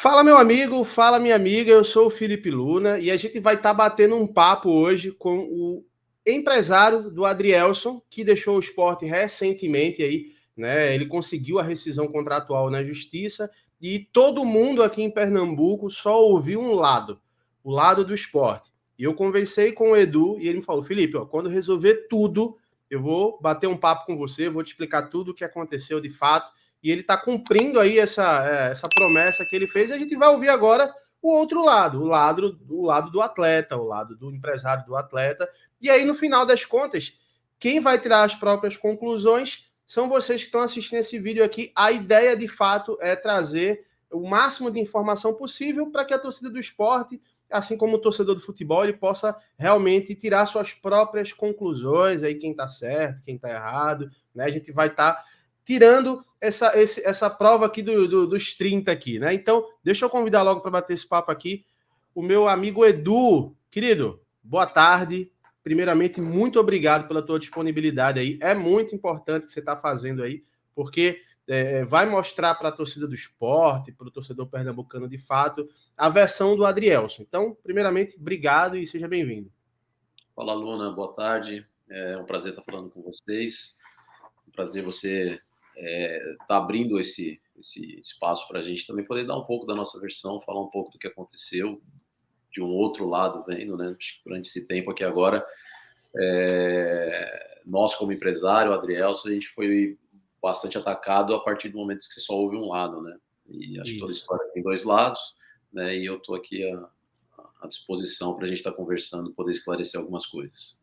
Fala, meu amigo, fala, minha amiga. Eu sou o Felipe Luna e a gente vai estar batendo um papo hoje com o empresário do Adrielson, que deixou o esporte recentemente aí, né? Ele conseguiu a rescisão contratual na justiça e todo mundo aqui em Pernambuco só ouviu um lado, o lado do esporte. E eu conversei com o Edu e ele me falou: Felipe, ó, quando resolver tudo, eu vou bater um papo com você, vou te explicar tudo o que aconteceu de fato e ele está cumprindo aí essa promessa que ele fez, e a gente vai ouvir agora o outro lado, o lado do atleta, o lado do empresário do atleta. E aí, no final das contas, quem vai tirar as próprias conclusões são vocês que estão assistindo esse vídeo aqui. A ideia, de fato, é trazer o máximo de informação possível para que a torcida do esporte, assim como o torcedor do futebol, ele possa realmente tirar suas próprias conclusões, aí quem está certo, quem está errado, né? A gente vai estar tirando essa prova aqui dos 30 aqui, né? Então, deixa eu convidar logo para bater esse papo aqui o meu amigo Edu. Querido, boa tarde. Primeiramente, muito obrigado pela tua disponibilidade aí. É muito importante o que você está fazendo aí, porque vai mostrar para a torcida do esporte, para o torcedor pernambucano, de fato, a versão do Adrielson. Então, primeiramente, obrigado e seja bem-vindo. Fala, Luna, boa tarde. É um prazer estar falando com vocês. Um prazer você estar abrindo esse espaço para a gente também poder dar um pouco da nossa versão, falar um pouco do que aconteceu, de um outro lado vendo, né? Acho que durante esse tempo aqui agora, nós como empresário, Adrielson, a gente foi bastante atacado a partir do momento que você só ouve um lado, né? E acho que toda Isso. história tem dois lados, né? E eu estou aqui à disposição para a gente estar conversando, poder esclarecer algumas coisas.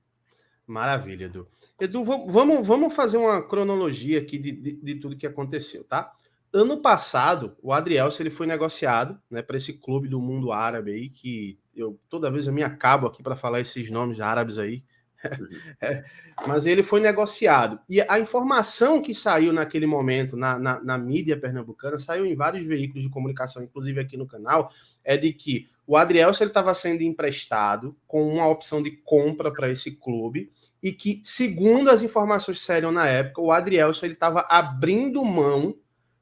Maravilha, Edu. Edu, vamos fazer uma cronologia aqui de tudo que aconteceu, tá? Ano passado, o Adrielson ele foi negociado, né, para esse clube do mundo árabe aí, que eu toda vez eu me acabo aqui para falar esses nomes árabes aí. Uhum. Mas ele foi negociado. E a informação que saiu naquele momento na mídia pernambucana, saiu em vários veículos de comunicação, inclusive aqui no canal, é de que o Adrielson estava sendo emprestado com uma opção de compra para esse clube e que, segundo as informações que saíram na época, o Adrielson estava abrindo mão,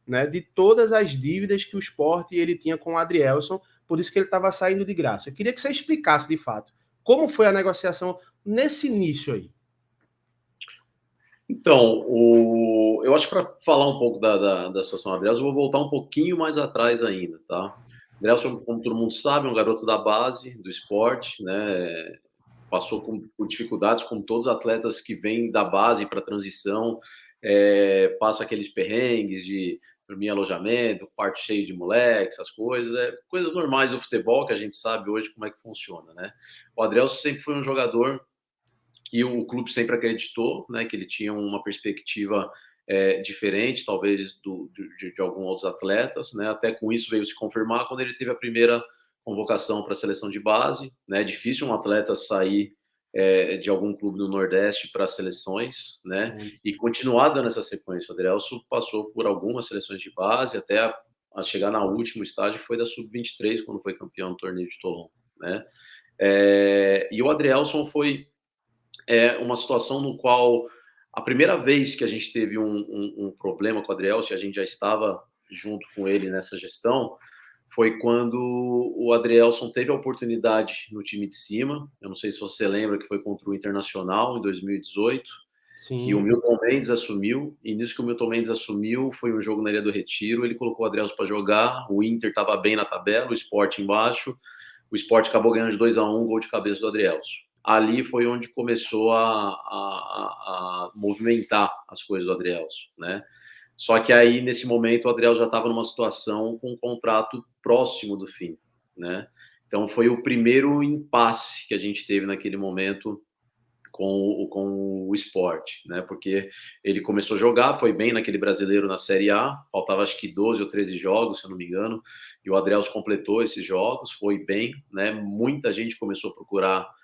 né, de todas as dívidas que o Sport ele tinha com o Adrielson, por isso que ele estava saindo de graça. Eu queria que você explicasse de fato como foi a negociação nesse início aí. Então, eu acho que para falar um pouco da situação do Adrielson, eu vou voltar um pouquinho mais atrás ainda, tá? O Adrielson, como todo mundo sabe, é um garoto da base, do esporte, né? Passou por dificuldades, como todos os atletas que vêm da base para a transição, passa aqueles perrengues de dormir em alojamento, quarto cheio de moleques, essas coisas, coisas normais do futebol que a gente sabe hoje como é que funciona, né? O Adrielson sempre foi um jogador que o clube sempre acreditou, né, que ele tinha uma perspectiva diferente, talvez de alguns outros atletas, né, até com isso veio se confirmar quando ele teve a primeira convocação para a seleção de base, né, é difícil um atleta sair de algum clube do Nordeste para as seleções, né, Muito. e continuar dando essa sequência. O Adrielson passou por algumas seleções de base, até a chegar na última estágio foi da Sub-23, quando foi campeão do torneio de Toulon, né, e o Adrielson foi uma situação no qual a primeira vez que a gente teve um problema com o Adrielson, a gente já estava junto com ele nessa gestão, foi quando o Adrielson teve a oportunidade no time de cima. Eu não sei se você lembra que foi contra o Internacional em 2018, que o Sim, Milton Mendes assumiu, e nisso que o Milton Mendes assumiu, foi um jogo na Ilha do Retiro, ele colocou o Adrielson para jogar, o Inter estava bem na tabela, o Sport embaixo, o Sport acabou ganhando de 2-1, gol de cabeça do Adrielson. Ali foi onde começou a movimentar as coisas do Adrielson, né? Só que aí, nesse momento, o Adriel já estava numa situação com um contrato próximo do fim, né? Então, foi o primeiro impasse que a gente teve naquele momento com o esporte, né? Porque ele começou a jogar, foi bem naquele brasileiro na Série A, faltava acho que 12 ou 13 jogos, se eu não me engano, e o Adrielson completou esses jogos, foi bem, né? Muita gente começou a procurar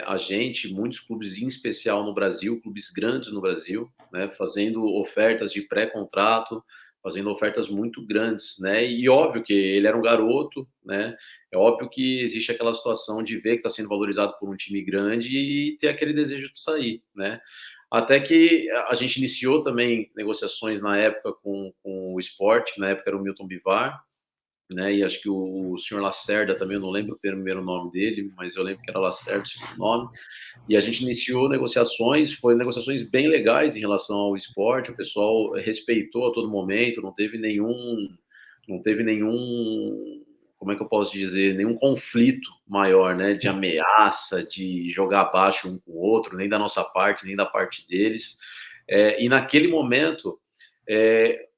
a gente, muitos clubes em especial no Brasil, clubes grandes no Brasil, né? Fazendo ofertas de pré-contrato, fazendo ofertas muito grandes, né? E óbvio que ele era um garoto, né? É óbvio que existe aquela situação de ver que está sendo valorizado por um time grande e ter aquele desejo de sair, né? Até que a gente iniciou também negociações na época com o Sport, que na época era o Milton Bivar, né? E acho que o senhor Lacerda também, eu não lembro o primeiro nome dele, mas eu lembro que era Lacerda o segundo nome. E a gente iniciou negociações, foram negociações bem legais em relação ao esporte, o pessoal respeitou a todo momento, não teve nenhum, como é que eu posso dizer, nenhum conflito maior, né, de ameaça, de jogar abaixo um com o outro, nem da nossa parte, nem da parte deles. E naquele momento,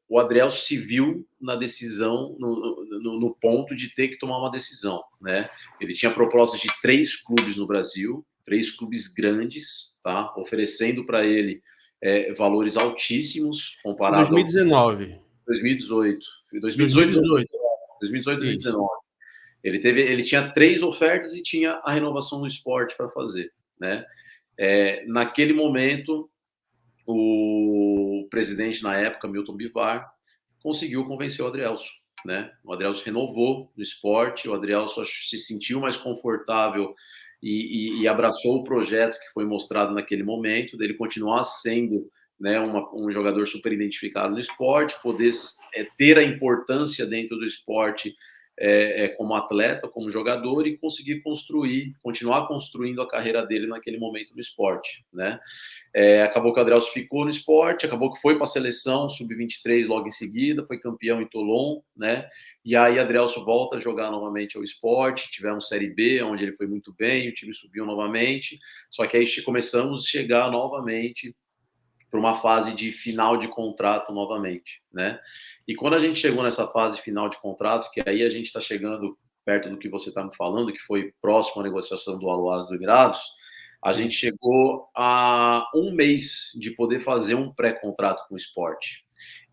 o Adriel se viu na decisão, no ponto de ter que tomar uma decisão, né? Ele tinha propostas de 3 clubes no Brasil, 3 clubes grandes, tá? Oferecendo para ele valores altíssimos comparado 2019. ao 2018. 2018, 2018. 2019. Ele tinha 3 ofertas e tinha a renovação no esporte para fazer, né? Naquele momento, o presidente na época, Milton Bivar, conseguiu convencer o Adrielson, né? O Adrielson renovou no esporte, o Adrielson se sentiu mais confortável e abraçou o projeto que foi mostrado naquele momento, dele continuar sendo, né, um jogador super identificado no esporte, poder ter a importância dentro do esporte como atleta, como jogador e conseguir continuar construindo a carreira dele naquele momento no esporte, né? Acabou que o Adrielson ficou no esporte, acabou que foi para a seleção sub-23 logo em seguida, foi campeão em Toulon, né? E aí Adrielson volta a jogar novamente ao esporte, tivemos Série B, onde ele foi muito bem, o time subiu novamente, só que aí começamos a chegar novamente para uma fase de final de contrato novamente, né? E quando a gente chegou nessa fase final de contrato, que aí a gente está chegando perto do que você está me falando, que foi próximo à negociação do Al-Ahly do Emirados, a gente chegou a 1 mês de poder fazer um pré-contrato com o esporte.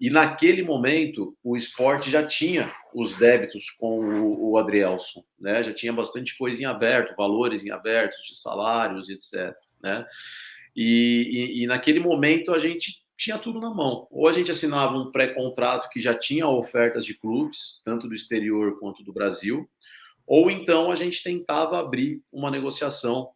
E naquele momento, o esporte já tinha os débitos com o Adrielson, né? Já tinha bastante coisa em aberto, valores em aberto, de salários, etc, né? E naquele momento a gente tinha tudo na mão. Ou a gente assinava um pré-contrato que já tinha ofertas de clubes, tanto do exterior quanto do Brasil, ou então a gente tentava abrir uma negociação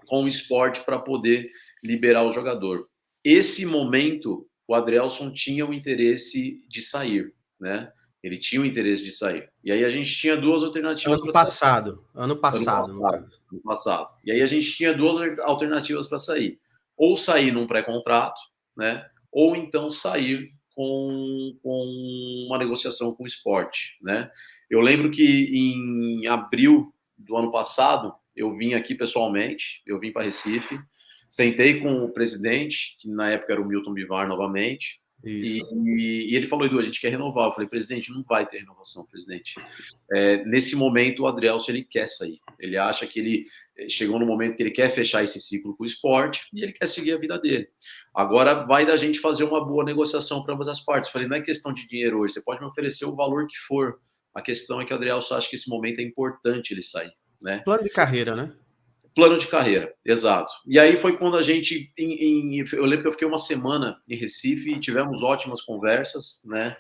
com o esporte para poder liberar o jogador. Esse momento, o Adrielson tinha o interesse de sair, né? Ele tinha o interesse de sair. E aí a gente tinha 2 alternativas para sair. Ano passado, no caso. Ano passado. E aí a gente tinha 2 alternativas para sair. Ou sair num pré-contrato, né? Ou então sair com uma negociação com o esporte, né? Eu lembro que em abril do ano passado, eu vim aqui pessoalmente, eu vim para Recife, sentei com o presidente, que na época era o Milton Bivar novamente, e ele falou, Edu, a gente quer renovar. Eu falei, presidente, não vai ter renovação, presidente. Nesse momento, o Adrielson, ele quer sair. Ele acha que ele chegou no momento que ele quer fechar esse ciclo com o esporte e ele quer seguir a vida dele. Agora, vai da gente fazer uma boa negociação para ambas as partes. Eu falei, não é questão de dinheiro hoje, você pode me oferecer o valor que for. A questão é que o Adrielson acha que esse momento é importante ele sair, né? Plano de carreira, né? Plano de carreira, exato. E aí foi quando a gente, eu lembro que eu fiquei uma semana em Recife e tivemos ótimas conversas, né?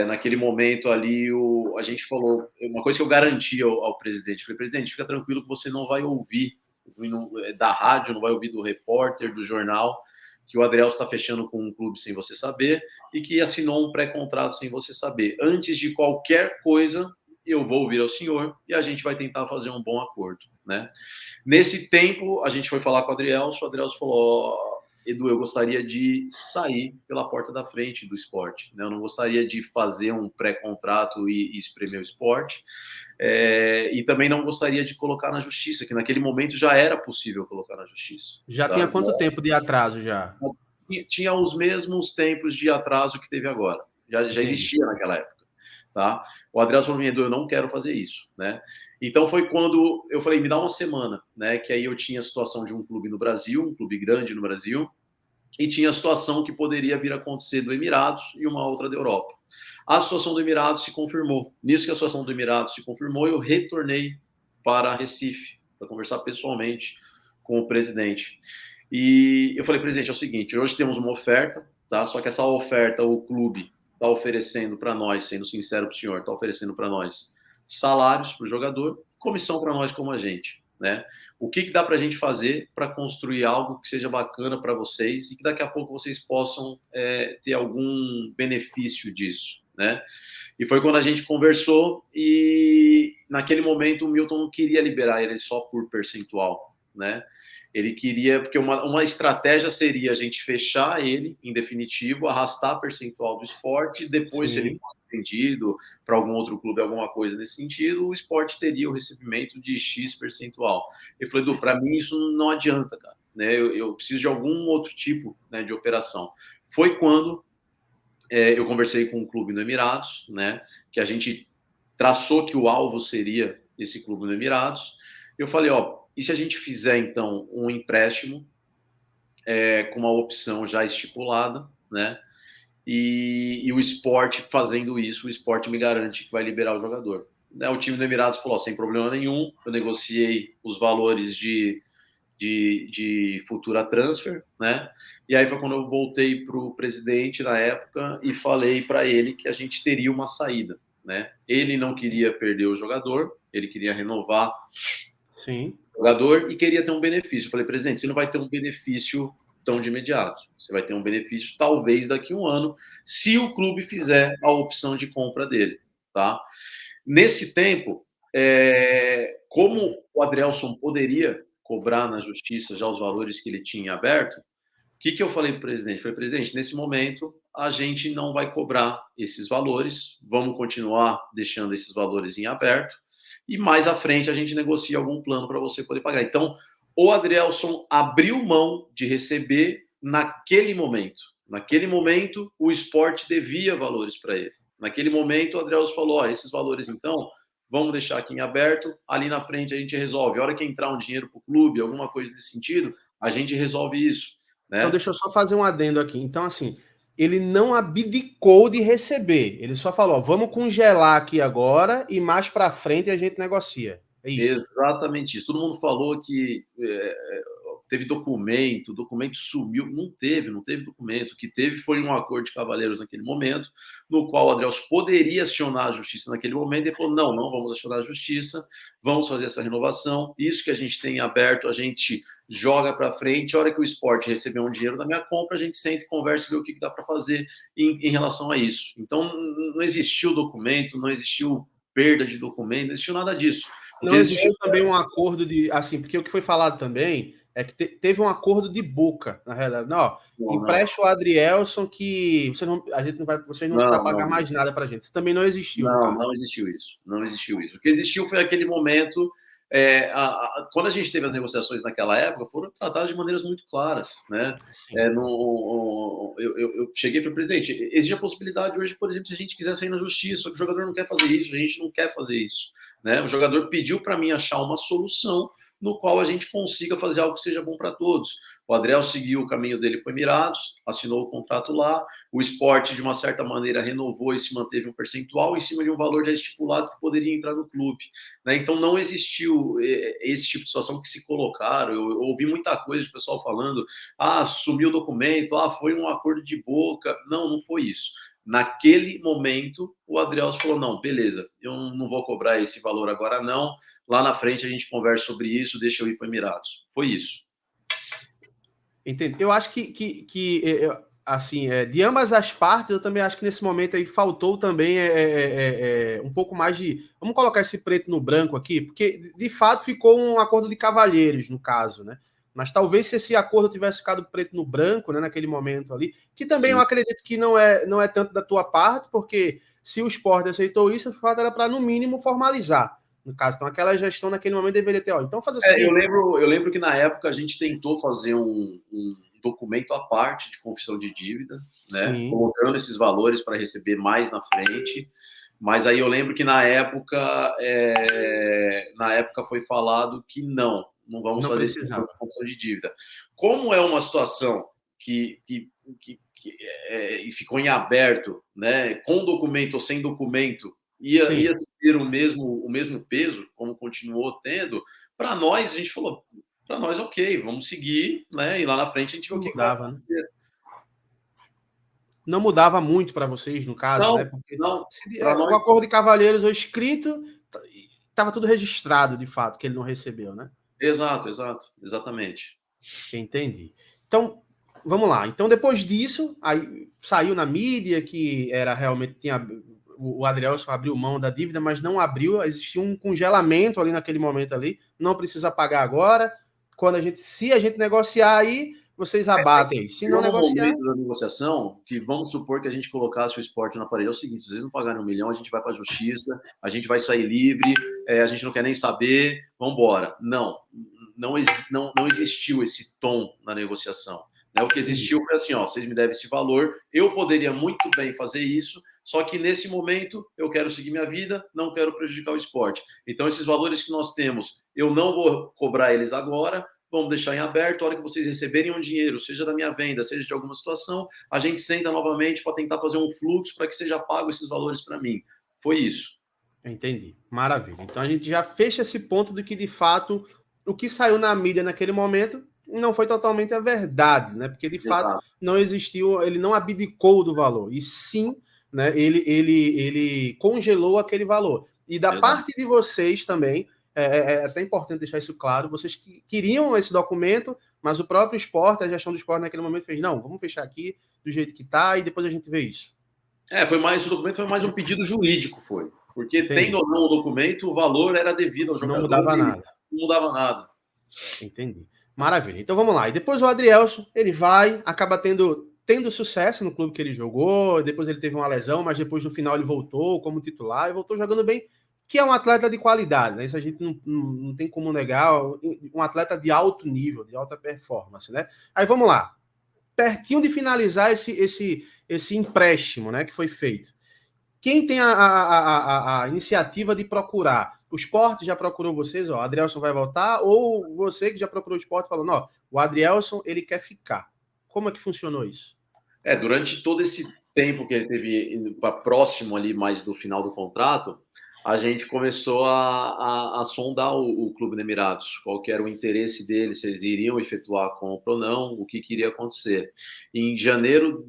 Naquele momento ali, a gente falou, uma coisa que eu garanti ao presidente, falei, presidente, fica tranquilo que você não vai ouvir da rádio, não vai ouvir do repórter, do jornal, que o Adriel está fechando com um clube sem você saber e que assinou um pré-contrato sem você saber. Antes de qualquer coisa, eu vou ouvir ao senhor e a gente vai tentar fazer um bom acordo, né? Nesse tempo, a gente foi falar com o Adrielson falou, Edu, eu gostaria de sair pela porta da frente do esporte, né? Eu não gostaria de fazer um pré-contrato e espremer o esporte, e também não gostaria de colocar na justiça, que naquele momento já era possível colocar na justiça. Já tinha quanto tempo de atraso já? Tinha os mesmos tempos de atraso que teve agora, já existia naquela época. Tá? O Adrielson falou, Edu, eu não quero fazer isso, né? Então foi quando eu falei, me dá uma semana, né? Que aí eu tinha a situação de um clube no Brasil, um clube grande no Brasil, e tinha a situação que poderia vir a acontecer do Emirados e uma outra da Europa. A situação do Emirados se confirmou. Nisso que a situação do Emirados se confirmou, eu retornei para Recife, para conversar pessoalmente com o presidente. E eu falei, presidente, é o seguinte, hoje temos uma oferta, tá? Só que essa oferta, o clube está oferecendo para nós, sendo sincero para o senhor, está oferecendo para nós salários para o jogador, comissão para nós como agente, né? O que dá para a gente fazer para construir algo que seja bacana para vocês e que daqui a pouco vocês possam ter algum benefício disso, né? E foi quando a gente conversou e naquele momento o Milton não queria liberar ele só por percentual, né? Ele queria, porque uma estratégia seria a gente fechar ele em definitivo, arrastar percentual do esporte, e depois, se ele Sim. fosse vendido para algum outro clube, alguma coisa nesse sentido, o esporte teria o recebimento de X percentual. Ele falou, Edu, para mim isso não adianta, cara, né? Eu preciso de algum outro tipo, né, de operação. Foi quando eu conversei com um clube no Emirados, né, que a gente traçou que o alvo seria esse clube no Emirados. Eu falei, ó, e se a gente fizer então um empréstimo com uma opção já estipulada, né? E o esporte fazendo isso, o esporte me garante que vai liberar o jogador. Né, o time do Emirados falou, sem problema nenhum, eu negociei os valores de futura transfer, né? E aí foi quando eu voltei para o presidente na época e falei para ele que a gente teria uma saída, né? Ele não queria perder o jogador, ele queria renovar Sim. o jogador e queria ter um benefício. Eu falei, presidente, você não vai ter um benefício tão de imediato. Você vai ter um benefício talvez daqui a um ano, se o clube fizer a opção de compra dele, tá? Nesse tempo, como o Adrielson poderia cobrar na justiça já os valores que ele tinha aberto, o que eu falei para o presidente? Falei, presidente, nesse momento a gente não vai cobrar esses valores, vamos continuar deixando esses valores em aberto, e mais à frente a gente negocia algum plano para você poder pagar. Então, o Adrielson abriu mão de receber naquele momento. Naquele momento, o esporte devia valores para ele. Naquele momento, o Adrielson falou, esses valores, então, vamos deixar aqui em aberto, ali na frente a gente resolve. A hora que entrar um dinheiro para o clube, alguma coisa nesse sentido, a gente resolve isso. Né? Então, deixa eu só fazer um adendo aqui. Então, assim, ele não abdicou de receber. Ele só falou, vamos congelar aqui agora e mais para frente a gente negocia. É isso. Exatamente isso. Todo mundo falou que teve documento, o documento sumiu. Não teve documento. O que teve foi um acordo de cavalheiros naquele momento, no qual o Adrielson poderia acionar a justiça naquele momento, e falou, não vamos acionar a justiça, vamos fazer essa renovação, isso que a gente tem aberto, a gente joga para frente, a hora que o esporte receber um dinheiro da minha compra, a gente senta e conversa e vê o que dá para fazer em relação a isso. Então, não existiu documento, não existiu perda de documento, não existiu nada disso. Não existiu também um acordo de, assim, porque o que foi falado também é que teve um acordo de boca, na realidade. Não, empresta o Adrielson que vocês não precisam pagar mais nada para a gente. Isso também não existiu, no caso. Não existiu isso. Não existiu isso. O que existiu foi aquele momento. Quando a gente teve as negociações naquela época, foram tratadas de maneiras muito claras, né? Eu cheguei e falei, presidente, existe a possibilidade hoje, por exemplo, se a gente quiser sair na justiça, só que o jogador não quer fazer isso, a gente não quer fazer isso, né? O jogador pediu para mim achar uma solução no qual a gente consiga fazer algo que seja bom para todos. O Adriel seguiu o caminho dele para o Emirados, assinou o contrato lá, o esporte, de uma certa maneira, renovou e se manteve um percentual em cima de um valor já estipulado que poderia entrar no clube. Né? Então, não existiu esse tipo de situação que se colocaram. Eu ouvi muita coisa de pessoal falando, sumiu o documento, foi um acordo de boca. Não foi isso. Naquele momento, o Adrielson falou, não, beleza, eu não vou cobrar esse valor agora não, lá na frente a gente conversa sobre isso, deixa eu ir para o Emirados. Foi isso. Entendi. Eu acho que assim, de ambas as partes, eu também acho que nesse momento aí faltou também um pouco mais de... Vamos colocar esse preto no branco aqui, porque de fato ficou um acordo de cavalheiros, no caso, né? Mas talvez se esse acordo tivesse ficado preto no branco, né, naquele momento ali, que também eu acredito que não é tanto da tua parte, porque se o Sport aceitou isso, o fato era para, no mínimo, formalizar. No caso, então aquela gestão naquele momento deveria ter, então fazer o seguinte... Eu lembro que na época a gente tentou fazer um documento à parte de confissão de dívida, né? Colocando esses valores para receber mais na frente. Mas aí eu lembro que na época foi falado que não vamos fazer esse documento de confissão de dívida. Como é uma situação que ficou em aberto, né? Com documento ou sem documento, ia ter o mesmo peso, como continuou tendo, para nós, a gente falou, para nós, ok, vamos seguir, né? E lá na frente a gente vê o que vai acontecer. Né? Não mudava muito para vocês, no caso, né? Porque o acordo de cavalheiros ou escrito, estava tudo registrado, de fato, que ele não recebeu, né? Exatamente. Entendi. Então, vamos lá. Então, depois disso, aí saiu na mídia que era realmente o Adrielson abriu mão da dívida, mas não abriu, existia um congelamento ali naquele momento ali, não precisa pagar agora. Se a gente negociar aí, vocês abatem aí. Se não no negociar, momento da negociação, que vamos supor que a gente colocasse o esporte na parede, é o seguinte: se vocês não pagarem 1 milhão, a gente vai para a justiça, a gente vai sair livre, a gente não quer nem saber, vamos embora. Não existiu esse tom na negociação. Né? O que existiu foi assim: ó, vocês me devem esse valor, eu poderia muito bem fazer isso, só que nesse momento eu quero seguir minha vida, não quero prejudicar o esporte. Então, esses valores que nós temos, eu não vou cobrar eles agora, vamos deixar em aberto. A hora que vocês receberem um dinheiro, seja da minha venda, seja de alguma situação, a gente senta novamente para tentar fazer um fluxo para que seja pago esses valores para mim. Foi isso. entendi. Maravilha. Então a gente já fecha esse ponto de que, de fato, o que saiu na mídia naquele momento não foi totalmente a verdade, né? Porque, de fato, não existiu, ele não abdicou do valor, e sim, né, ele congelou aquele valor. E da parte de vocês também, é até importante deixar isso claro, vocês queriam esse documento, mas o próprio esporte, a gestão do esporte naquele momento fez, não, vamos fechar aqui do jeito que está e depois a gente vê isso. O documento foi mais um pedido jurídico, foi. Porque, tendo ou não o documento, o valor era devido ao jogador. Não mudava nada. Não mudava nada. Entendi. Maravilha. Então vamos lá. E depois o Adrielson, ele acaba tendo sucesso no clube que ele jogou, depois ele teve uma lesão, mas depois no final ele voltou como titular e voltou jogando bem, que é um atleta de qualidade, né? Isso a gente não tem como negar, um atleta de alto nível, de alta performance, né? Aí vamos lá. Pertinho de finalizar esse empréstimo, né, que foi feito. Quem tem a iniciativa de procurar? O esporte já procurou vocês, ó, o Adrielson vai voltar, ou você que já procurou o esporte falando, ó, o Adrielson, ele quer ficar. Como é que funcionou isso? Durante todo esse tempo que ele teve próximo ali mais do final do contrato, a gente começou a sondar o Clube do Emirados, qual que era o interesse deles, se eles iriam efetuar a compra ou não, o que iria acontecer. Em janeiro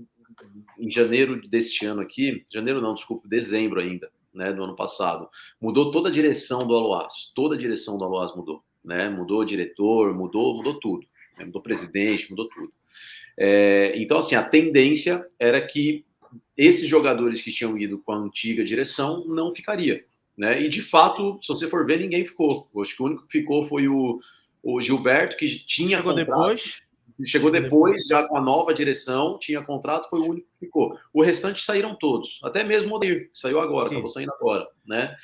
deste ano aqui, dezembro ainda, né, do ano passado, mudou toda a direção do Aloaz, mudou, né, mudou o diretor, mudou tudo, né, mudou o presidente, mudou tudo. Então, assim, a tendência era que esses jogadores que tinham ido com a antiga direção não ficaria, né? E, de fato, se você for ver, ninguém ficou. Eu acho que o único que ficou foi o Gilberto, que tinha contrato. Chegou depois, já com a nova direção, tinha contrato, foi o único que ficou. O restante saíram todos, até mesmo o Odair, que saiu agora, acabou saindo agora, né?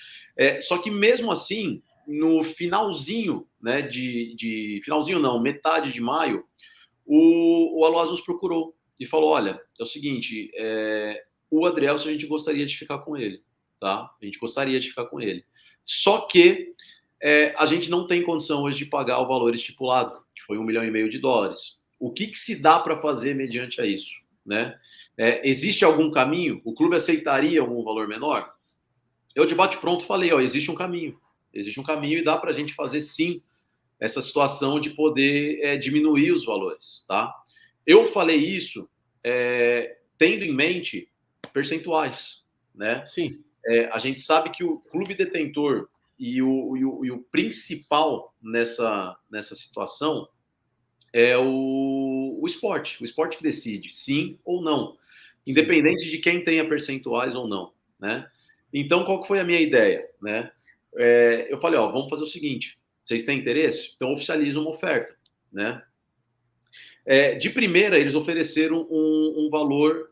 Só que mesmo assim, no finalzinho, né, finalzinho não, metade de maio, o Aloaz nos procurou e falou, olha, é o seguinte, o Adrielson a gente gostaria de ficar com ele, tá? A gente gostaria de ficar com ele. Só que a gente não tem condição hoje de pagar o valor estipulado, que foi $1,5 milhão. O que se dá para fazer mediante a isso, né? Existe algum caminho? O clube aceitaria um valor menor? Eu, de bate-pronto, falei, ó, existe um caminho e dá para a gente fazer, sim, essa situação de poder diminuir os valores, tá? Eu falei isso tendo em mente percentuais, né? Sim. A gente sabe que o clube detentor e o principal nessa situação é o esporte que decide, sim ou não, independente de quem tenha percentuais ou não, né? Então, qual que foi a minha ideia, né? Eu falei, ó, vamos fazer o seguinte, vocês têm interesse? Então oficializa uma oferta, né? De primeira, eles ofereceram um valor,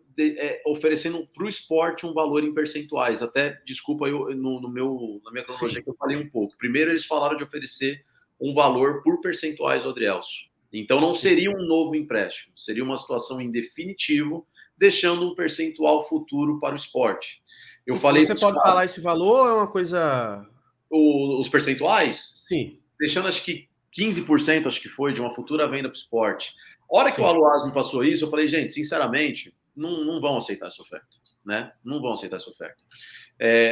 oferecendo para o esporte um valor em percentuais. Até, desculpa, na minha cronologia que eu falei um pouco. Primeiro, eles falaram de oferecer um valor por percentuais ao Adrielson. Então, não seria um novo empréstimo, seria uma situação em definitivo, deixando um percentual futuro para o esporte. Você pode falar esse valor ou é uma coisa... Os percentuais? Sim. Deixando, acho que 15%, acho que foi, de uma futura venda para o esporte. A hora que o Aloaz me passou isso, eu falei, gente, sinceramente, não vão aceitar essa oferta, né? Não vão aceitar essa oferta.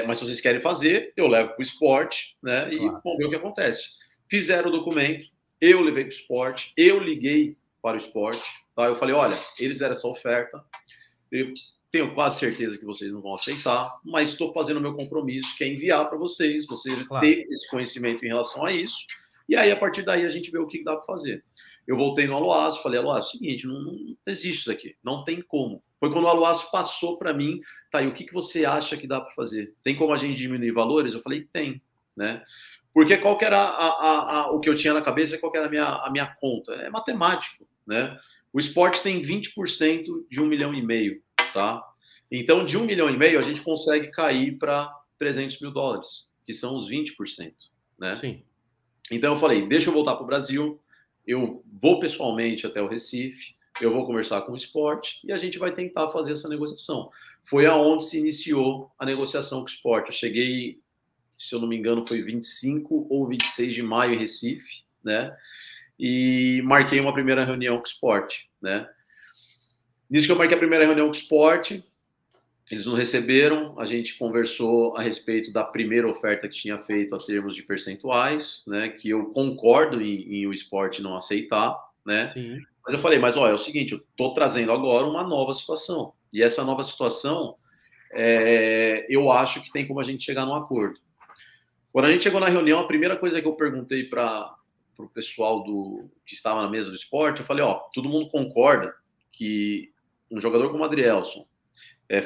Mas se vocês querem fazer, eu levo para o esporte, né? E vamos ver o que acontece. Fizeram o documento, eu levei para o esporte, eu liguei para o esporte, tá? Eu falei, olha, eles deram essa oferta, eu tenho quase certeza que vocês não vão aceitar, mas estou fazendo o meu compromisso, que é enviar para vocês terem esse conhecimento em relação a isso, e aí, a partir daí, a gente vê o que dá para fazer. Eu voltei no Aloaz, falei, Aloaz, é o seguinte, não existe isso aqui, não tem como. Foi quando o Aloaz passou para mim, tá, e o que você acha que dá para fazer? Tem como a gente diminuir valores? Eu falei, tem, né? Porque qual que era o que eu tinha na cabeça, qual que era a minha conta? É matemático, né? O esporte tem 20% de 1,5 milhão, tá? Então, de 1,5 milhão, a gente consegue cair para 300 mil dólares, que são os 20%, né? Sim. Então, eu falei, deixa eu voltar para o Brasil, eu vou pessoalmente até o Recife, eu vou conversar com o esporte e a gente vai tentar fazer essa negociação. Foi aonde se iniciou a negociação com o esporte. Eu cheguei, se eu não me engano, foi 25 ou 26 de maio em Recife, né? E marquei uma primeira reunião com o esporte, né? Nisso que eu marquei a primeira reunião com o esporte, eles não receberam, a gente conversou a respeito da primeira oferta que tinha feito a termos de percentuais, né? Que eu concordo em o esporte não aceitar, né? Sim. Mas eu falei, mas olha, é o seguinte, eu estou trazendo agora uma nova situação. E essa nova situação, eu acho que tem como a gente chegar num acordo. Quando a gente chegou na reunião, a primeira coisa que eu perguntei para o pessoal que estava na mesa do esporte, eu falei, ó, todo mundo concorda que um jogador como o Adrielson,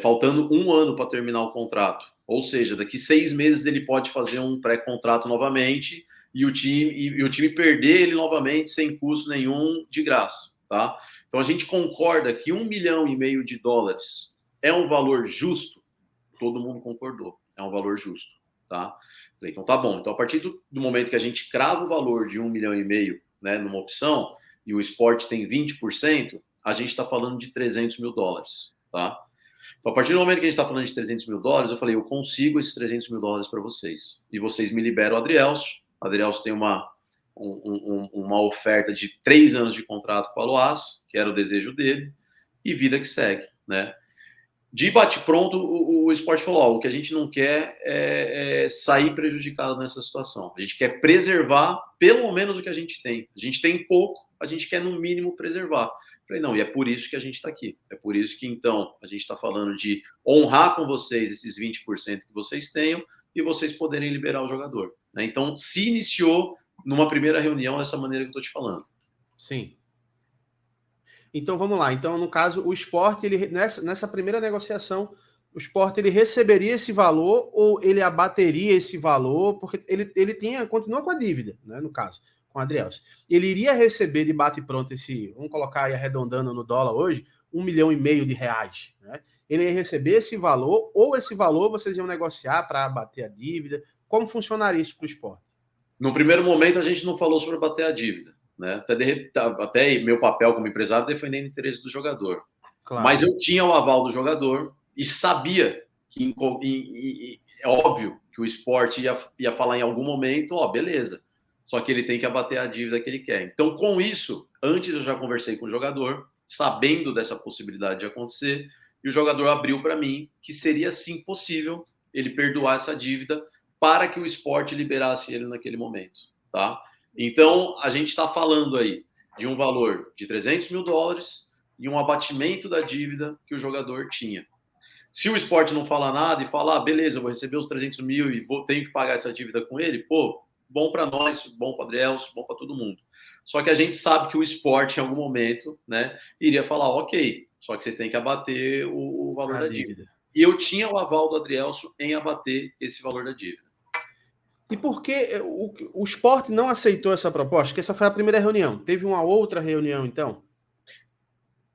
faltando um ano para terminar o contrato, ou seja, daqui 6 meses ele pode fazer um pré-contrato novamente e o time perder ele novamente sem custo nenhum, de graça, tá? Então a gente concorda que 1,5 milhão de dólares é um valor justo. Todo mundo concordou, é um valor justo, tá? Então tá bom. Então a partir do momento que a gente crava o valor de 1,5 milhão, né, numa opção, e o esporte tem 20%, a gente está falando de 300 mil dólares, tá? Então, a partir do momento que a gente está falando de 300 mil dólares, eu falei, eu consigo esses 300 mil dólares para vocês. E vocês me liberam o Adrielson. O Adrielson tem uma oferta de 3 anos de contrato com a Aloaz, que era o desejo dele, e vida que segue, né? De bate-pronto, o esporte falou, ó, o que a gente não quer é sair prejudicado nessa situação. A gente quer preservar pelo menos o que a gente tem. A gente tem pouco, a gente quer no mínimo preservar. Falei, não, e é por isso que a gente está aqui. É por isso que, então, a gente está falando de honrar com vocês esses 20% que vocês tenham e vocês poderem liberar o jogador, né? Então, se iniciou numa primeira reunião dessa maneira que eu estou te falando. Sim. Então, vamos lá. Então, no caso, o esporte, ele, nessa primeira negociação, o esporte ele receberia esse valor ou ele abateria esse valor? Porque ele continua com a dívida, né, no caso, com o Adrielson. Ele iria receber de bate-pronto vamos colocar aí arredondando no dólar hoje, 1,5 milhão de reais. Né? Ele ia receber esse valor ou esse valor vocês iam negociar para abater a dívida? Como funcionaria isso para o esporte? No primeiro momento, a gente não falou sobre abater a dívida. Né? Até meu papel como empresário defendendo o interesse do jogador. Claro. Mas eu tinha o aval do jogador e sabia que é óbvio que o esporte ia falar em algum momento, ó, beleza, só que ele tem que abater a dívida que ele quer. Então, com isso, antes eu já conversei com o jogador, sabendo dessa possibilidade de acontecer, e o jogador abriu para mim que seria sim possível ele perdoar essa dívida para que o esporte liberasse ele naquele momento, tá? Então, a gente está falando aí de um valor de 300 mil dólares e um abatimento da dívida que o jogador tinha. Se o esporte não falar nada e falar, beleza, eu vou receber os 300 mil e tenho que pagar essa dívida com ele, pô, bom para nós, bom para o Adrielson, bom para todo mundo. Só que a gente sabe que o esporte, em algum momento, né, iria falar, ok, só que vocês têm que abater o valor da dívida. E eu tinha o aval do Adrielson em abater esse valor da dívida. E por que o esporte não aceitou essa proposta? Porque essa foi a primeira reunião. Teve uma outra reunião, então?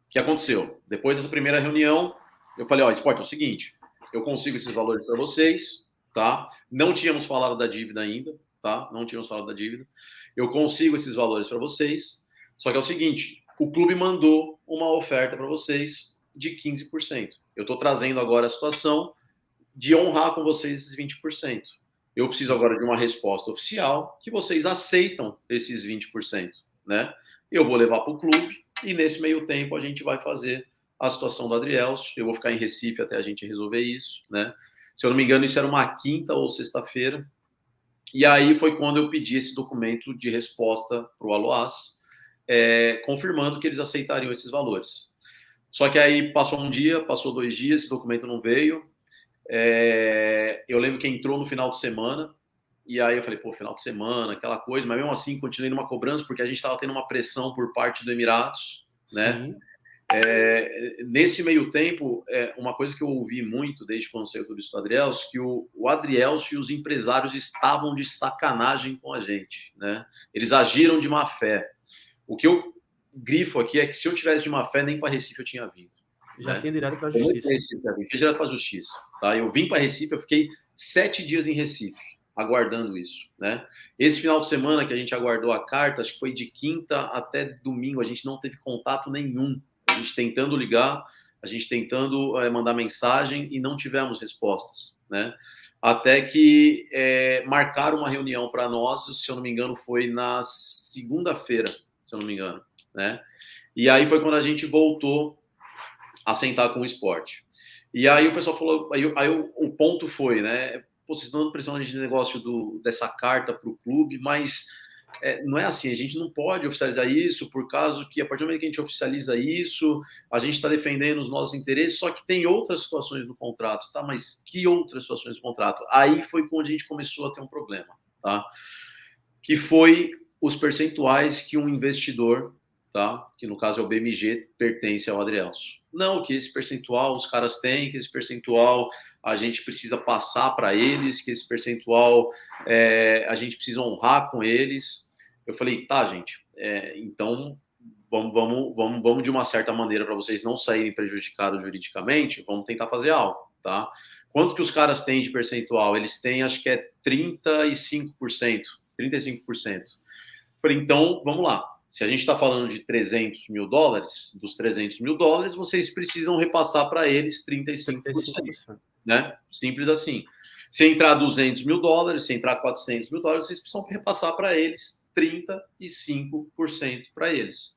O que aconteceu? Depois dessa primeira reunião, eu falei, ó, esporte, é o seguinte, eu consigo esses valores para vocês, tá? Não tínhamos falado da dívida ainda, tá? Não tínhamos falado da dívida. Eu consigo esses valores para vocês, só que é o seguinte, o clube mandou uma oferta para vocês de 15%. Eu estou trazendo agora a situação de honrar com vocês esses 20%. Eu preciso agora de uma resposta oficial que vocês aceitam esses 20%, né? Eu vou levar para o clube e nesse meio tempo a gente vai fazer a situação do Adrielson. Eu vou ficar em Recife até a gente resolver isso, né? Se eu não me engano, isso era uma quinta ou sexta-feira. E aí foi quando eu pedi esse documento de resposta para o Aloaz, confirmando que eles aceitariam esses valores. Só que aí passou um dia, passou 2 dias, esse documento não veio. Eu lembro que entrou no final de semana E aí eu falei, pô, final de semana, aquela coisa, mas mesmo assim continuei numa cobrança, porque a gente estava tendo uma pressão por parte do Emirados, né? Sim. Nesse meio tempo, uma coisa que eu ouvi muito desde quando saiu tudo isso do Adrielso, que o Adrielso e os empresários estavam de sacanagem com a gente, né? Eles agiram de má fé. O que eu grifo aqui é que se eu tivesse de má fé, nem para Recife eu tinha vindo. Já Né? tinha direto para a Eu justiça. fui direto para a justiça. Tá? Eu vim para Recife, eu fiquei 7 dias em Recife, aguardando isso. Né? Esse final de semana que a gente aguardou a carta, acho que foi de quinta até domingo, a gente não teve contato nenhum. A gente tentando ligar, a gente tentando mandar mensagem e não tivemos respostas. Né? Até que marcaram uma reunião para nós, se eu não me engano, foi na segunda-feira, se eu não me engano. Né? E aí foi quando a gente voltou a sentar com o esporte. E aí o pessoal falou, o ponto foi, né? Pô, vocês estão dando pressão de negócio dessa carta para o clube, mas não é assim, a gente não pode oficializar isso, por causa que a partir do momento que a gente oficializa isso, a gente está defendendo os nossos interesses, só que tem outras situações no contrato, tá? Mas que outras situações no contrato? Aí foi quando a gente começou a ter um problema, tá? Que foi os percentuais que um investidor, tá? Que no caso é o BMG, pertence ao Adrielso. Não, que esse percentual os caras têm, que esse percentual a gente precisa passar para eles, que esse percentual a gente precisa honrar com eles. Eu falei, tá, gente, então vamos de uma certa maneira para vocês não saírem prejudicados juridicamente, vamos tentar fazer algo, tá? Quanto que os caras têm de percentual? Eles têm, acho que é 35%. 35%. Falei, então, vamos lá. Se a gente está falando de 300 mil dólares, dos 300 mil dólares, vocês precisam repassar para eles 35%. 35%. Né? Simples assim. Se entrar 200 mil dólares, se entrar 400 mil dólares, vocês precisam repassar para eles 35% para eles.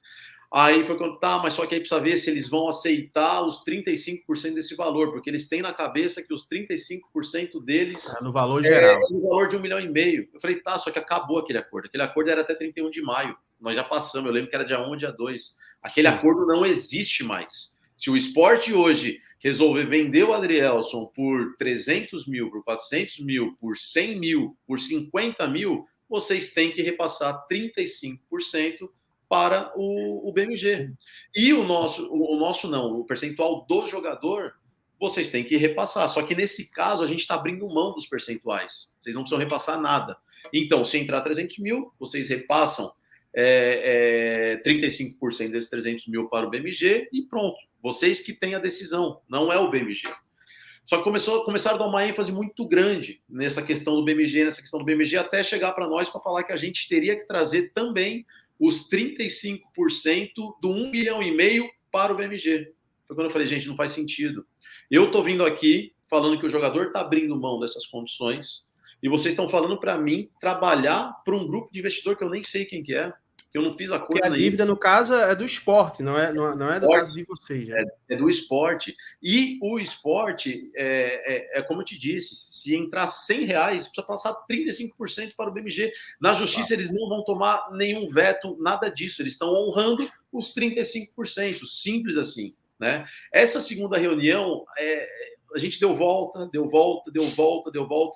Aí foi quando, tá, mas só que aí precisa ver se eles vão aceitar os 35% desse valor, porque eles têm na cabeça que os 35% deles no valor geral. No valor de 1,5 milhão. Eu falei, tá, só que acabou aquele acordo. Aquele acordo era até 31 de maio. Nós já passamos, eu lembro que era dia 1 ou dia 2. Aquele acordo não existe mais. Se o Sport hoje resolver vender o Adrielson por 300 mil, por 400 mil, por 100 mil, por 50 mil, vocês têm que repassar 35% para o BMG. E o nosso não, o percentual do jogador, vocês têm que repassar. Só que nesse caso, a gente está abrindo mão dos percentuais. Vocês não precisam repassar nada. Então, se entrar 300 mil, vocês repassam 35% desses 300 mil para o BMG e pronto. Vocês que têm a decisão, não é o BMG. Só que começaram a dar uma ênfase muito grande nessa questão do BMG, até chegar para nós para falar que a gente teria que trazer também os 35% do 1,5 milhão para o BMG. Foi quando eu falei, gente, não faz sentido. Eu estou vindo aqui falando que o jogador está abrindo mão dessas condições e vocês estão falando para mim trabalhar para um grupo de investidor que eu nem sei quem que é, que eu não fiz acordo. Porque a dívida, no caso, é do esporte, não é do caso de vocês. Né? É do esporte. E o esporte, como eu te disse, se entrar R$100, precisa passar 35% para o BMG. Na justiça, eles não vão tomar nenhum veto, nada disso. Eles estão honrando os 35%. Simples assim. Né? Essa segunda reunião, a gente deu volta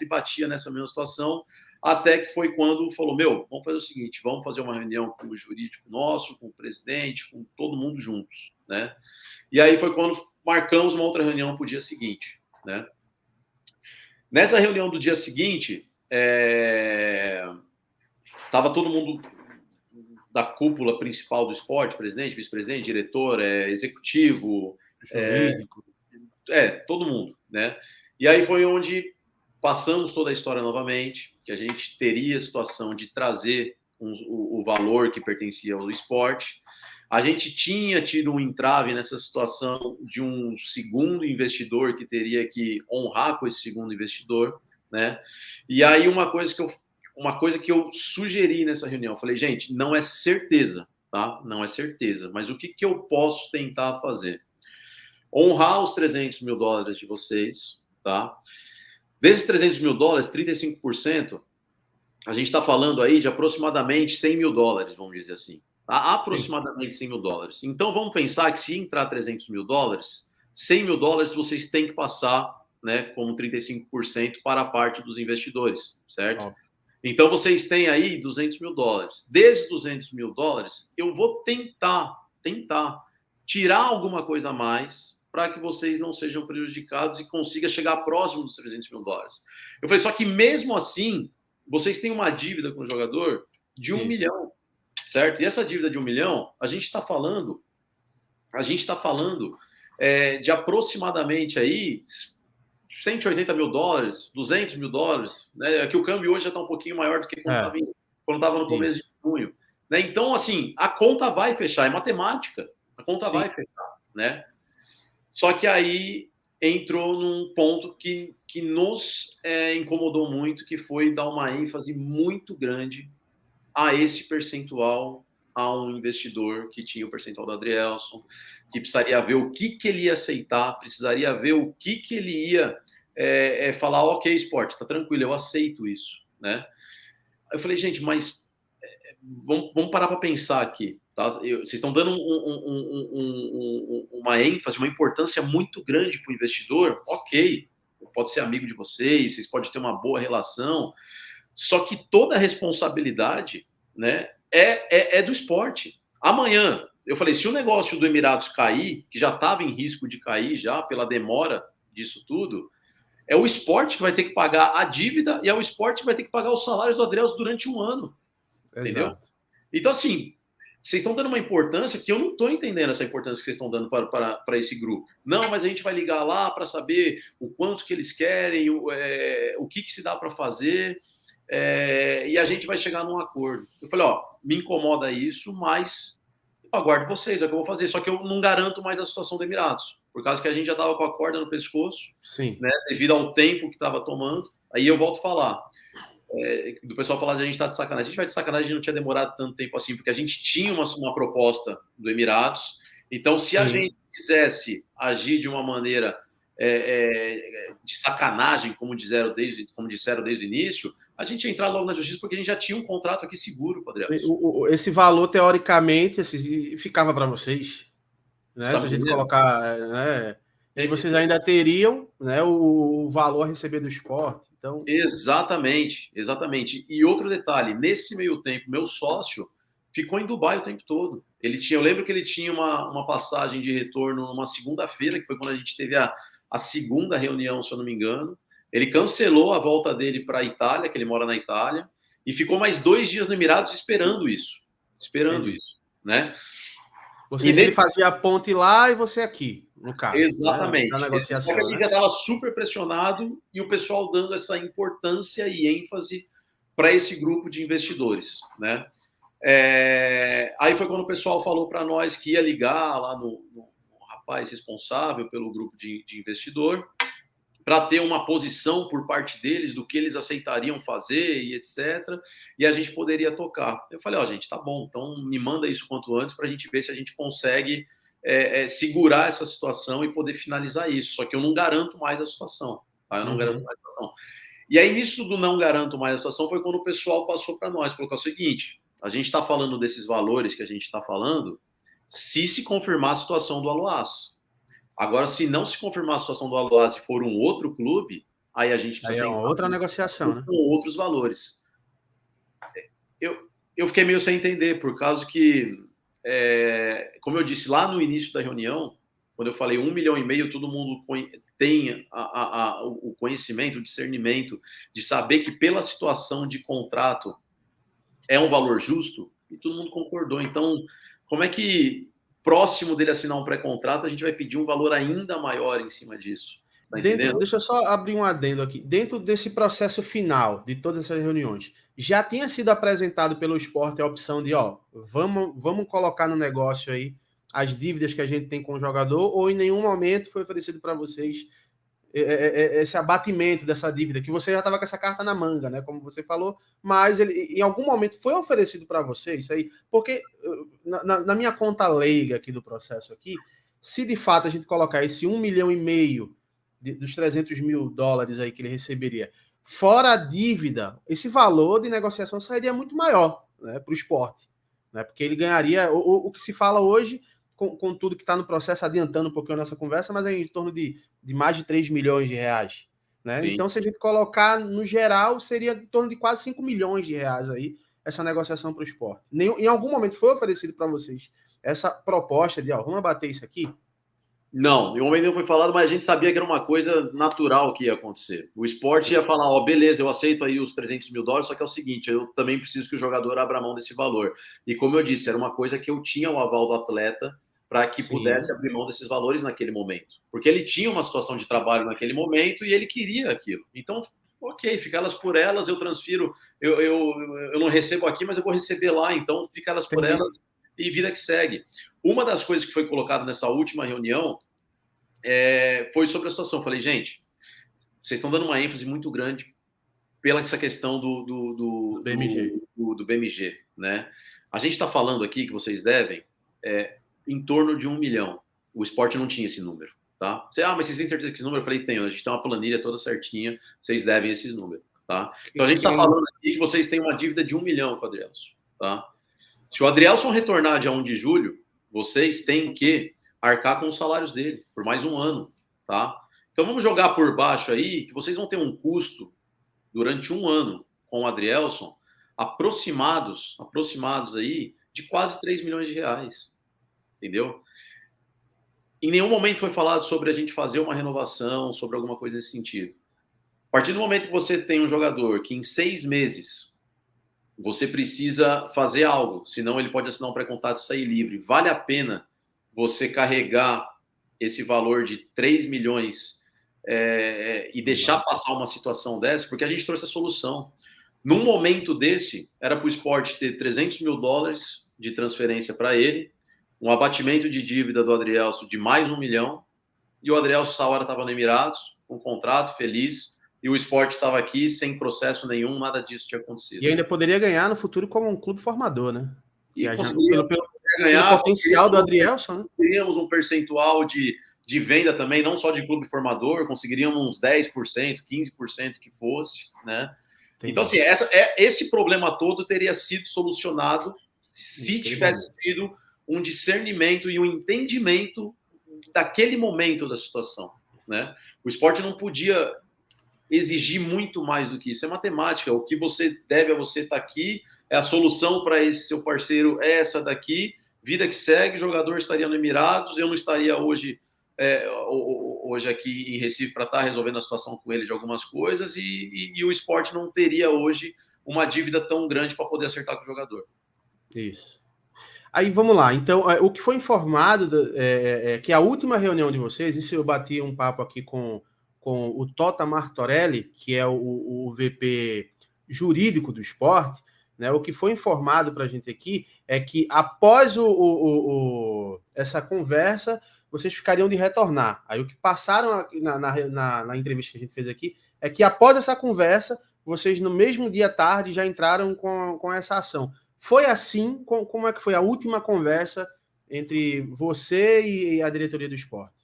e batia nessa mesma situação. Até que foi quando falou, vamos fazer o seguinte, vamos fazer uma reunião com o jurídico nosso, com o presidente, com todo mundo juntos, né? E aí foi quando marcamos uma outra reunião para o dia seguinte, né? Nessa reunião do dia seguinte, estava todo mundo da cúpula principal do esporte, presidente, vice-presidente, diretor, executivo, jurídico. Todo mundo, né? E aí foi onde passamos toda a história novamente, que a gente teria a situação de trazer o valor que pertencia ao esporte. A gente tinha tido um entrave nessa situação de um segundo investidor que teria que honrar com esse segundo investidor, né? E aí uma coisa que eu sugeri nessa reunião, eu falei, gente, não é certeza, tá? Não é certeza, mas o que eu posso tentar fazer? Honrar os 300 mil dólares de vocês, tá? Desses 300 mil dólares, 35%, a gente está falando aí de aproximadamente 100 mil dólares, vamos dizer assim. Tá? Aproximadamente 100 mil dólares. Então, vamos pensar que se entrar 300 mil dólares, 100 mil dólares vocês têm que passar, né, como 35% para a parte dos investidores, certo? Então, vocês têm aí 200 mil dólares. Desses 200 mil dólares, eu vou tentar tirar alguma coisa a mais para que vocês não sejam prejudicados e consiga chegar próximo dos 300 mil dólares. Eu falei, só que mesmo assim, vocês têm uma dívida com o jogador de 1 milhão, certo? E essa dívida de 1 milhão, a gente está falando de aproximadamente aí 180 mil dólares, 200 mil dólares, né? Aqui o câmbio hoje já está um pouquinho maior do que quando estava no começo de junho. Né? Então, assim, a conta vai fechar, é matemática, a conta vai fechar, né? Só que aí entrou num ponto que nos incomodou muito, que foi dar uma ênfase muito grande a esse percentual a um investidor que tinha o percentual do Adrielson, que precisaria ver o que ele ia aceitar, precisaria ver o que ele ia falar, ok, esporte, tá tranquilo, eu aceito isso, né? Eu falei, gente, mas vamos parar para pensar aqui, tá? Vocês estão dando uma ênfase, uma importância muito grande para o investidor, ok, pode ser amigo de vocês podem ter uma boa relação, só que toda a responsabilidade, né, é do esporte. Amanhã, eu falei, se o negócio do Emirados cair, que já estava em risco de cair já pela demora disso tudo, é o esporte que vai ter que pagar a dívida e é o esporte que vai ter que pagar os salários do Adrielson durante um ano. Entendeu? Exato. Então, assim, vocês estão dando uma importância que eu não estou entendendo essa importância que vocês estão dando para esse grupo. Não, mas a gente vai ligar lá para saber o quanto que eles querem, o que se dá para fazer, e a gente vai chegar num acordo. Eu falei, ó, me incomoda isso, mas eu aguardo vocês, é o que eu vou fazer. Só que eu não garanto mais a situação do Emirados, por causa que a gente já estava com a corda no pescoço, né, devido ao tempo que estava tomando. Aí eu volto a falar. Do pessoal falar de a gente tá de sacanagem. A gente vai de sacanagem, a gente não tinha demorado tanto tempo assim, porque a gente tinha uma proposta do Emirados. Então, se a gente quisesse agir de uma maneira de sacanagem, como disseram desde o início, a gente ia entrar logo na justiça, porque a gente já tinha um contrato aqui seguro, Adrielson. Esse valor, teoricamente, assim, ficava para vocês, né? Se a gente colocar, né? E vocês ainda teriam, né, o valor a receber do esporte. Então... Exatamente. E outro detalhe, nesse meio tempo, meu sócio ficou em Dubai o tempo todo. Eu lembro que ele tinha uma passagem de retorno numa segunda-feira, que foi quando a gente teve a segunda reunião, se eu não me engano. Ele cancelou a volta dele para a Itália, que ele mora na Itália, e ficou mais 2 dias no Emirados esperando isso, né? Ele fazia a ponte lá e você aqui, no caso. Exatamente. Né? Na negociação, só que a gente já estava super pressionado e o pessoal dando essa importância e ênfase para esse grupo de investidores, né? Aí foi quando o pessoal falou para nós que ia ligar lá no rapaz responsável pelo grupo de investidor para ter uma posição por parte deles do que eles aceitariam fazer e etc. E a gente poderia tocar. Eu falei, gente, tá bom, então me manda isso quanto antes para a gente ver se a gente consegue segurar essa situação e poder finalizar isso. Só que eu não garanto mais a situação. Tá? Eu não garanto mais a situação. E aí, nisso do não garanto mais a situação, foi quando o pessoal passou para nós. Falou que é o seguinte, a gente está falando desses valores que a gente está falando se confirmar a situação do Aloás. Agora, se não se confirmar a situação do Aloás e for um outro clube, aí a gente precisa... Aí é uma outra negociação, né? Com outros valores. Eu fiquei meio sem entender, por causa que, como eu disse lá no início da reunião, quando eu falei 1,5 milhão, todo mundo tem o conhecimento, o discernimento de saber que pela situação de contrato é um valor justo, e todo mundo concordou. Então, como é que próximo dele assinar um pré-contrato, a gente vai pedir um valor ainda maior em cima disso? Tá entendendo? Deixa eu só abrir um adendo aqui. Dentro desse processo final de todas essas reuniões, já tinha sido apresentado pelo esporte a opção de, vamos colocar no negócio aí as dívidas que a gente tem com o jogador, ou em nenhum momento foi oferecido para vocês esse abatimento dessa dívida, que você já estava com essa carta na manga, né? Como você falou, mas ele, em algum momento foi oferecido para você isso aí, porque na minha conta leiga aqui do processo aqui, se de fato a gente colocar esse 1,5 milhão dos 300 mil dólares aí que ele receberia, fora a dívida, esse valor de negociação sairia muito maior, né, para o esporte, né? Porque ele ganharia o que se fala hoje, com tudo que está no processo, adiantando um pouquinho a nossa conversa, mas é em torno de mais de 3 milhões de reais. né? Então, se a gente colocar no geral, seria em torno de quase 5 milhões de reais aí, essa negociação para o esporte. Em algum momento foi oferecido para vocês essa proposta de, vamos abater isso aqui? Não, em um momento não foi falado, mas a gente sabia que era uma coisa natural que ia acontecer. O esporte ia falar, beleza, eu aceito aí os 300 mil dólares, só que é o seguinte, eu também preciso que o jogador abra mão desse valor. E como eu disse, era uma coisa que eu tinha o aval do atleta para que pudesse abrir mão desses valores naquele momento. Porque ele tinha uma situação de trabalho naquele momento e ele queria aquilo. Então, ok, fica elas por elas, eu transfiro, eu não recebo aqui, mas eu vou receber lá, então fica elas por elas e vida que segue. Uma das coisas que foi colocada nessa última reunião foi sobre a situação. Eu falei, gente, vocês estão dando uma ênfase muito grande pela essa questão do BMG, né? A gente está falando aqui que vocês devem em torno de 1 milhão. O esporte não tinha esse número, tá? Mas vocês têm certeza que esse número? Eu falei, tenho. A gente tem uma planilha toda certinha, vocês devem esse número, tá? Então a gente está falando aqui que vocês têm uma dívida de 1 milhão com o Adrielson, tá? Se o Adrielson retornar dia 1 de julho, vocês têm que arcar com os salários dele por mais um ano, tá? Então vamos jogar por baixo aí, que vocês vão ter um custo durante um ano com o Adrielson aproximados aí de quase 3 milhões de reais, entendeu? Em nenhum momento foi falado sobre a gente fazer uma renovação, sobre alguma coisa nesse sentido. A partir do momento que você tem um jogador que em 6 meses você precisa fazer algo, senão ele pode assinar um pré-contrato e sair livre. Vale a pena você carregar esse valor de 3 milhões e deixar passar uma situação dessa? Porque a gente trouxe a solução. Num momento desse, era para o esporte ter 300 mil dólares de transferência para ele, um abatimento de dívida do Adrielson de mais 1 milhão, e o Adrielson essa hora estava no Emirados, com um contrato, feliz, e o esporte estava aqui sem processo nenhum, nada disso tinha acontecido. E ainda poderia ganhar no futuro como um clube formador, né? E pelo potencial do Adrielson, né? Teríamos um percentual de venda também, não só de clube formador, conseguiríamos uns 10%, 15% que fosse, né? Entendi. Então, assim, esse problema todo teria sido solucionado se tivesse tido um discernimento e um entendimento daquele momento da situação, né? O esporte não podia exigir muito mais do que isso. É matemática. O que você deve a você estar aqui, a solução para esse seu parceiro é essa daqui, vida que segue, o jogador estaria no Emirados, eu não estaria hoje aqui em Recife para estar resolvendo a situação com ele de algumas coisas, e o esporte não teria hoje uma dívida tão grande para poder acertar com o jogador. Isso. Aí vamos lá. Então, o que foi informado que a última reunião de vocês, isso eu bati um papo aqui com o Tota Martorelli, que é o VP jurídico do esporte, né? O que foi informado para a gente aqui é que após essa conversa, vocês ficariam de retornar. Aí o que passaram na entrevista que a gente fez aqui é que após essa conversa, vocês no mesmo dia à tarde já entraram com essa ação. Foi assim? Como é que foi a última conversa entre você e a diretoria do esporte?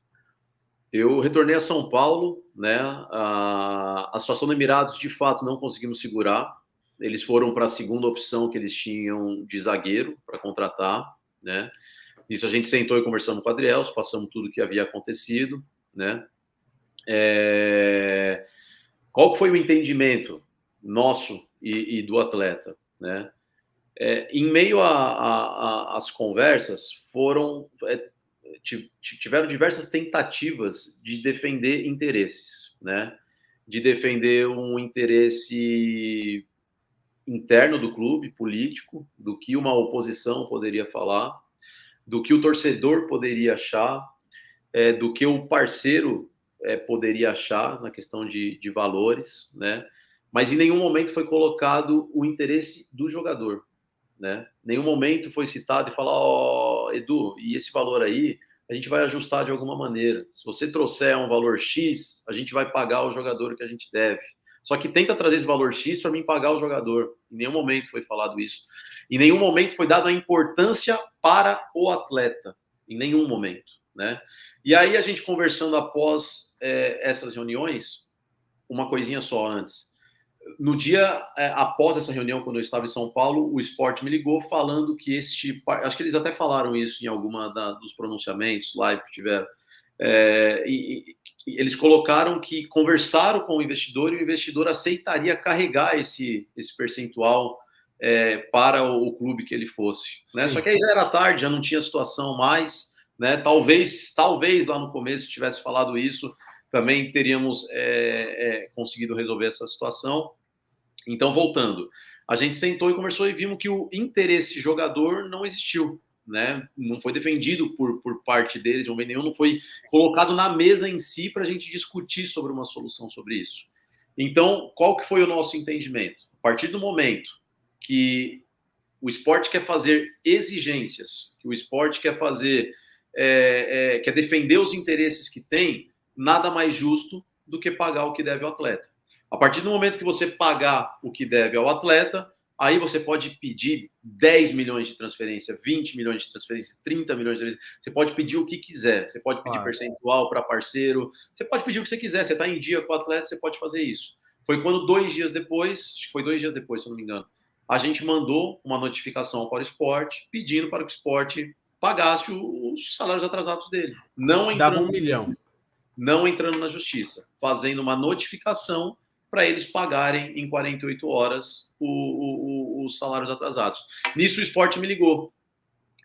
Eu retornei a São Paulo, né? A situação do Emirados, de fato, não conseguimos segurar. Eles foram para a segunda opção que eles tinham de zagueiro para contratar, né? Isso a gente sentou e conversamos com o Adrielson, passamos tudo o que havia acontecido, né? Qual foi o entendimento nosso e do atleta, né? Em meio às conversas, tiveram diversas tentativas de defender interesses, né? De defender um interesse interno do clube, político, do que uma oposição poderia falar, do que o torcedor poderia achar, do que o parceiro poderia achar na questão de valores, né? Mas em nenhum momento foi colocado o interesse do jogador, né? Nenhum momento foi citado e falar, Edu, e esse valor aí a gente vai ajustar de alguma maneira. Se você trouxer um valor X, a gente vai pagar o jogador que a gente deve. Só que tenta trazer esse valor X para mim pagar o jogador. Em nenhum momento foi falado isso. Em nenhum momento foi dada a importância para o atleta. Em nenhum momento, né? E aí a gente conversando após essas reuniões, uma coisinha só antes. No dia após essa reunião, quando eu estava em São Paulo, o esporte me ligou falando que acho que eles até falaram isso em alguma dos pronunciamentos live que tiveram, eles colocaram que conversaram com o investidor e o investidor aceitaria carregar esse percentual para o clube que ele fosse. Né? Só que aí já era tarde, já não tinha situação mais. Né? Talvez lá no começo tivesse falado isso, também teríamos conseguido resolver essa situação. Então, voltando, a gente sentou e conversou e vimos que o interesse jogador não existiu. Né? Não foi defendido por parte deles, não foi colocado na mesa em si para a gente discutir sobre uma solução sobre isso. Então, qual que foi o nosso entendimento? A partir do momento que o esporte quer fazer exigências, que o esporte quer fazer, quer defender os interesses que tem, nada mais justo do que pagar o que deve ao atleta. A partir do momento que você pagar o que deve ao atleta, aí você pode pedir 10 milhões de transferência, 20 milhões de transferência, 30 milhões de transferência. Você pode pedir o que quiser. Você pode pedir percentual para parceiro. Você pode pedir o que você quiser. Você está em dia com o atleta, você pode fazer isso. Foi quando 2 dias depois, acho que foi 2 dias depois, se eu não me engano, a gente mandou uma notificação para o esporte, pedindo para que o esporte pagasse os salários atrasados dele. Dava 1 milhão. Não entrando na justiça. Fazendo uma notificação para eles pagarem em 48 horas os salários atrasados. Nisso o esporte me ligou.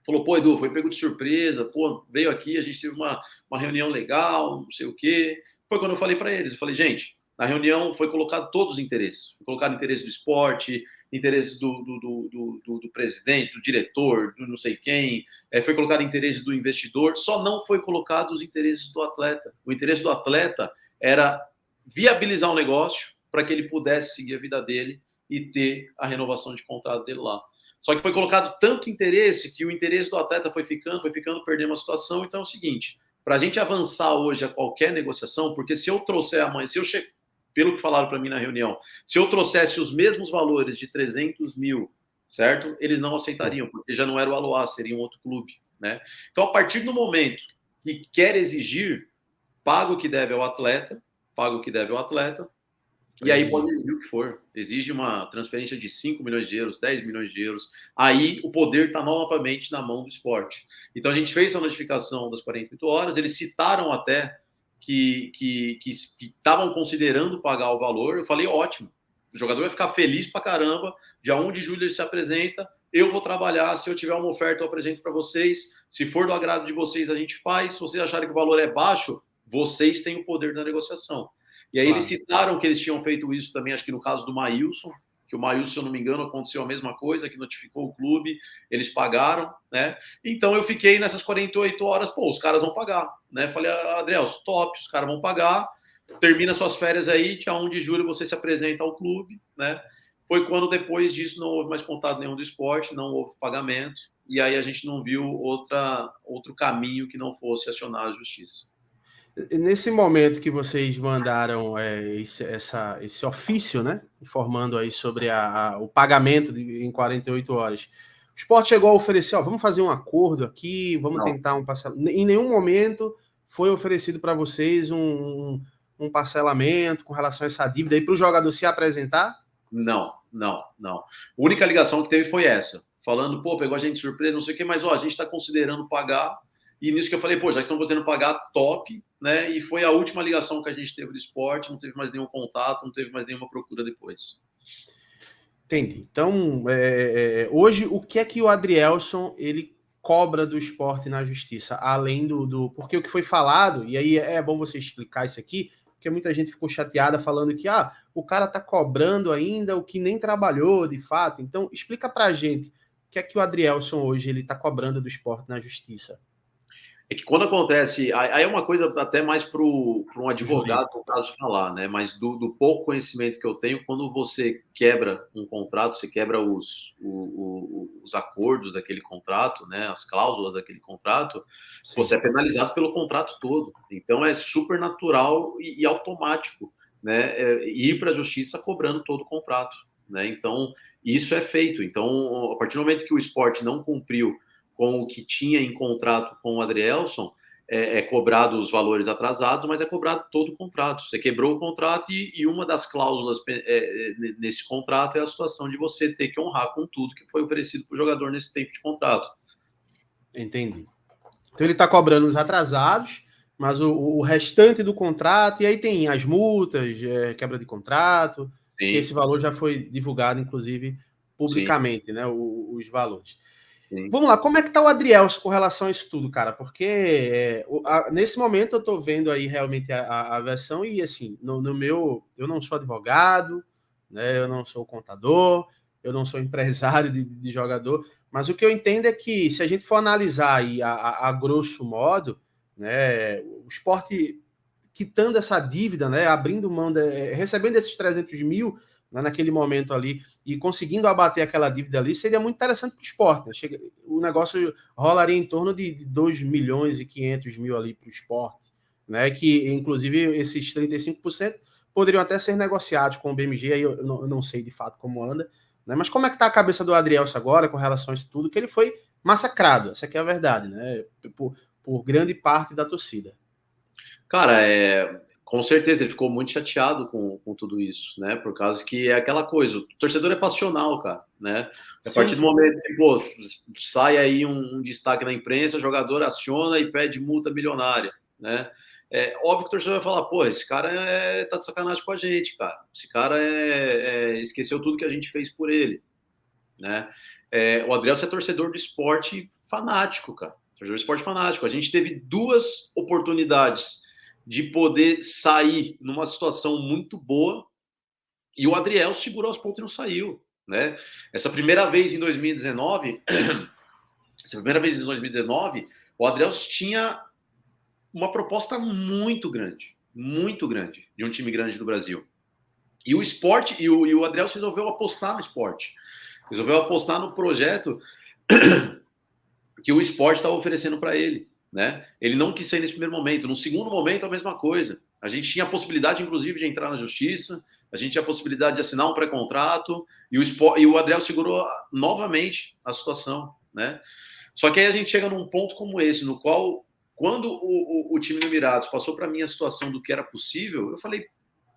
Falou, pô, Edu, foi pego de surpresa, pô, veio aqui, a gente teve uma reunião legal, não sei o quê. Foi quando eu falei para eles, eu falei, gente, na reunião foi colocado todos os interesses. Foi colocado interesse do esporte, interesse do presidente, do diretor, do não sei quem, foi colocado interesse do investidor, só não foi colocado os interesses do atleta. O interesse do atleta era viabilizar um negócio para que ele pudesse seguir a vida dele e ter a renovação de contrato dele lá. Só que foi colocado tanto interesse que o interesse do atleta foi ficando, perdendo uma situação. Então é o seguinte, para a gente avançar hoje a qualquer negociação, porque se eu trouxer amanhã, pelo que falaram para mim na reunião, se eu trouxesse os mesmos valores de 300 mil, certo? Eles não aceitariam, porque já não era o Aloha, seria um outro clube. Né? Então, a partir do momento que quer exigir, paga o que deve ao atleta, e aí pode exigir o que for. Exige uma transferência de 5 milhões de euros, 10 milhões de euros. Aí o poder está novamente na mão do esporte. Então a gente fez a notificação das 48 horas, eles citaram até que estavam considerando pagar o valor. Eu falei, ótimo, o jogador vai ficar feliz pra caramba, dia 1 de julho ele se apresenta, eu vou trabalhar, se eu tiver uma oferta eu apresento para vocês, se for do agrado de vocês a gente faz, se vocês acharem que o valor é baixo, vocês têm o poder da negociação. E aí eles citaram que eles tinham feito isso também, acho que no caso do Maílson, que o Maílson, se eu não me engano, aconteceu a mesma coisa, que notificou o clube, eles pagaram, né? Então eu fiquei nessas 48 horas, pô, os caras vão pagar, né? Falei, Adriel, top, os caras vão pagar, termina suas férias aí, dia 1 de julho você se apresenta ao clube, né? Foi quando depois disso não houve mais contato nenhum do esporte, não houve pagamento, e aí a gente não viu outro caminho que não fosse acionar a justiça. Nesse momento que vocês mandaram esse ofício, né, informando aí sobre o pagamento em 48 horas, o esporte chegou a oferecer, vamos fazer um acordo aqui, vamos tentar um parcelamento. Em nenhum momento foi oferecido para vocês um parcelamento com relação a essa dívida aí para o jogador se apresentar? Não. A única ligação que teve foi essa, falando, pô, pegou a gente de surpresa, não sei o que, mas a gente está considerando pagar. E nisso que eu falei, pô, já estão fazendo pagar top, né? E foi a última ligação que a gente teve do esporte, não teve mais nenhum contato, não teve mais nenhuma procura depois. Entendi. Então, hoje, o que é que o Adrielson, ele cobra do esporte na justiça? Além porque o que foi falado, e aí é bom você explicar isso aqui, porque muita gente ficou chateada falando que o cara tá cobrando ainda o que nem trabalhou, de fato. Então, explica pra gente o que é que o Adrielson hoje ele tá cobrando do esporte na justiça. É que quando acontece, aí é uma coisa até mais para um advogado, no caso, falar, né? Mas do pouco conhecimento que eu tenho, quando você quebra um contrato, você quebra os acordos daquele contrato, né? As cláusulas daquele contrato, sim, você é penalizado pelo contrato todo. Então é super natural e automático, né? Ir para a justiça cobrando todo o contrato, né? Então isso é feito. Então, a partir do momento que o esporte não cumpriu com o que tinha em contrato com o Adrielson, é cobrado os valores atrasados, mas é cobrado todo o contrato. Você quebrou o contrato e uma das cláusulas nesse contrato é a situação de você ter que honrar com tudo que foi oferecido para o jogador nesse tempo de contrato. Entendi. Então ele está cobrando os atrasados, mas o restante do contrato, e aí tem as multas, quebra de contrato, Sim. que esse valor já foi divulgado, inclusive, publicamente, né? Os valores. Sim. Vamos lá, como é que tá o Adrielson com relação a isso tudo, cara? Porque nesse momento eu tô vendo aí realmente a versão e assim, no meu, eu não sou advogado, né? Eu não sou contador, eu não sou empresário de jogador, mas o que eu entendo é que se a gente for analisar aí a grosso modo, né, o esporte quitando essa dívida, né, abrindo mão, recebendo esses 300 mil, né, naquele momento ali, e conseguindo abater aquela dívida ali, seria muito interessante para o esporte. Né? O negócio rolaria em torno de 2 milhões e 500 mil ali para o esporte, né, que inclusive esses 35% poderiam até ser negociados com o BMG, aí eu não sei de fato como anda, né, mas como é que está a cabeça do Adrielson agora com relação a isso tudo, que ele foi massacrado, essa aqui é a verdade, né, por grande parte da torcida. Cara, com certeza ele ficou muito chateado com tudo isso, né? Por causa que é aquela coisa, o torcedor é passional, cara, né? A partir do momento que, pô, sai aí um destaque na imprensa, o jogador aciona e pede multa milionária, né? É óbvio que o torcedor vai falar, pô, esse cara tá de sacanagem com a gente, cara. Esse cara esqueceu tudo que a gente fez por ele, né? O Adrielson é torcedor do esporte fanático, cara. Torcedor do esporte fanático. A gente teve 2 oportunidades de poder sair numa situação muito boa e o Adriel segurou os pontos e não saiu, né? Essa primeira vez em 2019, o Adriel tinha uma proposta muito grande de um time grande do Brasil. E o esporte, e o Adriel resolveu apostar no esporte, resolveu apostar no projeto que o esporte estava oferecendo para ele. Né? Ele não quis sair nesse primeiro momento. No segundo momento, a mesma coisa. A gente tinha a possibilidade, inclusive, de entrar na justiça, a gente tinha a possibilidade de assinar um pré-contrato, e o Adriel segurou novamente a situação. Né? Só que aí a gente chega num ponto como esse, no qual, quando o time do Emirados passou para mim a situação do que era possível, eu falei,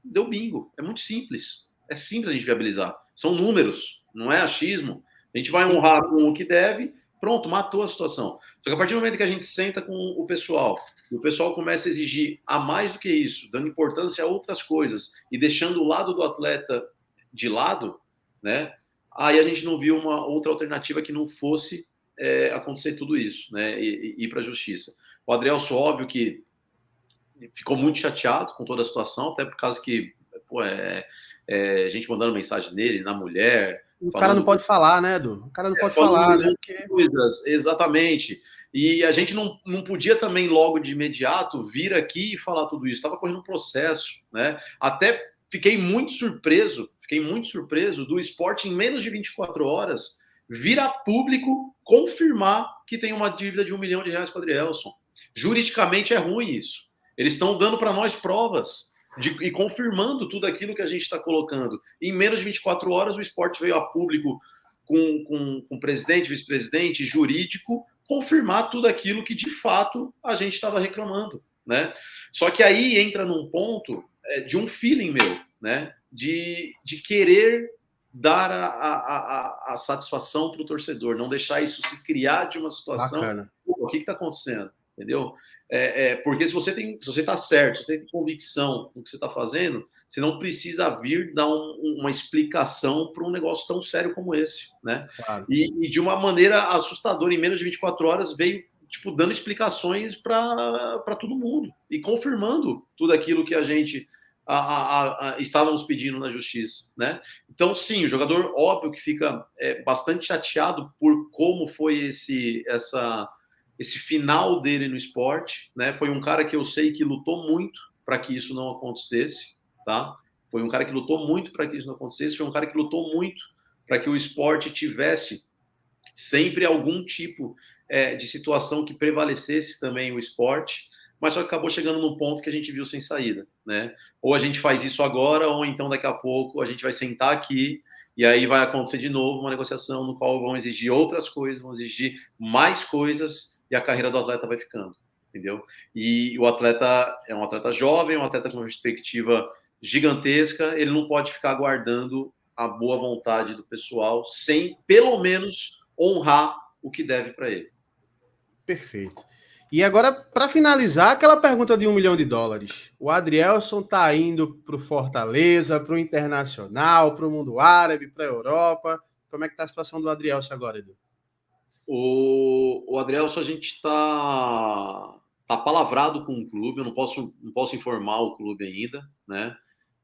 deu bingo, é muito simples. É simples a gente viabilizar. São números, não é achismo. A gente vai honrar com o que deve. Pronto, matou a situação. Só que a partir do momento que a gente senta com o pessoal, e o pessoal começa a exigir a mais do que isso, dando importância a outras coisas e deixando o lado do atleta de lado, né? Aí a gente não viu uma outra alternativa que não fosse acontecer tudo isso, né? E ir para a justiça. O Adrielson, óbvio que ficou muito chateado com toda a situação, até por causa que pô, gente mandando mensagem nele, na mulher. O cara não pode falar, né, Edu? O cara não pode falar, né? Porque... Coisas, exatamente. E a gente não podia também logo de imediato vir aqui e falar tudo isso. Estava correndo um processo, né? Até fiquei muito surpreso do esporte em menos de 24 horas vir a público confirmar que tem uma dívida de R$1 milhão com o Adrielson. Juridicamente é ruim isso. Eles estão dando para nós provas e confirmando tudo aquilo que a gente está colocando. Em menos de 24 horas, o esporte veio a público com presidente, vice-presidente, jurídico, confirmar tudo aquilo que, de fato, a gente estava reclamando. Né? Só que aí entra num ponto de um feeling meu, né? de querer dar a satisfação para o torcedor, não deixar isso se criar de uma situação. O que está acontecendo? Entendeu? Porque se você está certo, se você tem convicção no que você está fazendo, você não precisa vir dar uma explicação para um negócio tão sério como esse, né? Claro. E de uma maneira assustadora, em menos de 24 horas, veio tipo, dando explicações para todo mundo e confirmando tudo aquilo que a gente estávamos pedindo na justiça, né? Então, sim, o jogador, óbvio que fica bastante chateado por como foi esse final dele no esporte, né? Foi um cara que eu sei que lutou muito para que isso não acontecesse, tá? Foi um cara que lutou muito para que isso não acontecesse, foi um cara que lutou muito para que o esporte tivesse sempre algum tipo de situação que prevalecesse também o esporte, mas só que acabou chegando num ponto que a gente viu sem saída, né? Ou a gente faz isso agora, ou então daqui a pouco a gente vai sentar aqui e aí vai acontecer de novo uma negociação no qual vão exigir outras coisas, vão exigir mais coisas e a carreira do atleta vai ficando, entendeu? E o atleta é um atleta jovem, um atleta com uma perspectiva gigantesca, ele não pode ficar aguardando a boa vontade do pessoal sem, pelo menos, honrar o que deve para ele. Perfeito. E agora, para finalizar, aquela pergunta de US$ 1 milhão. O Adrielson está indo para o Fortaleza, para o Internacional, para o mundo árabe, para a Europa. Como é que está a situação do Adrielson agora, Edu? O Adrielson, a gente tá palavrado com o clube, eu não posso informar o clube ainda, né?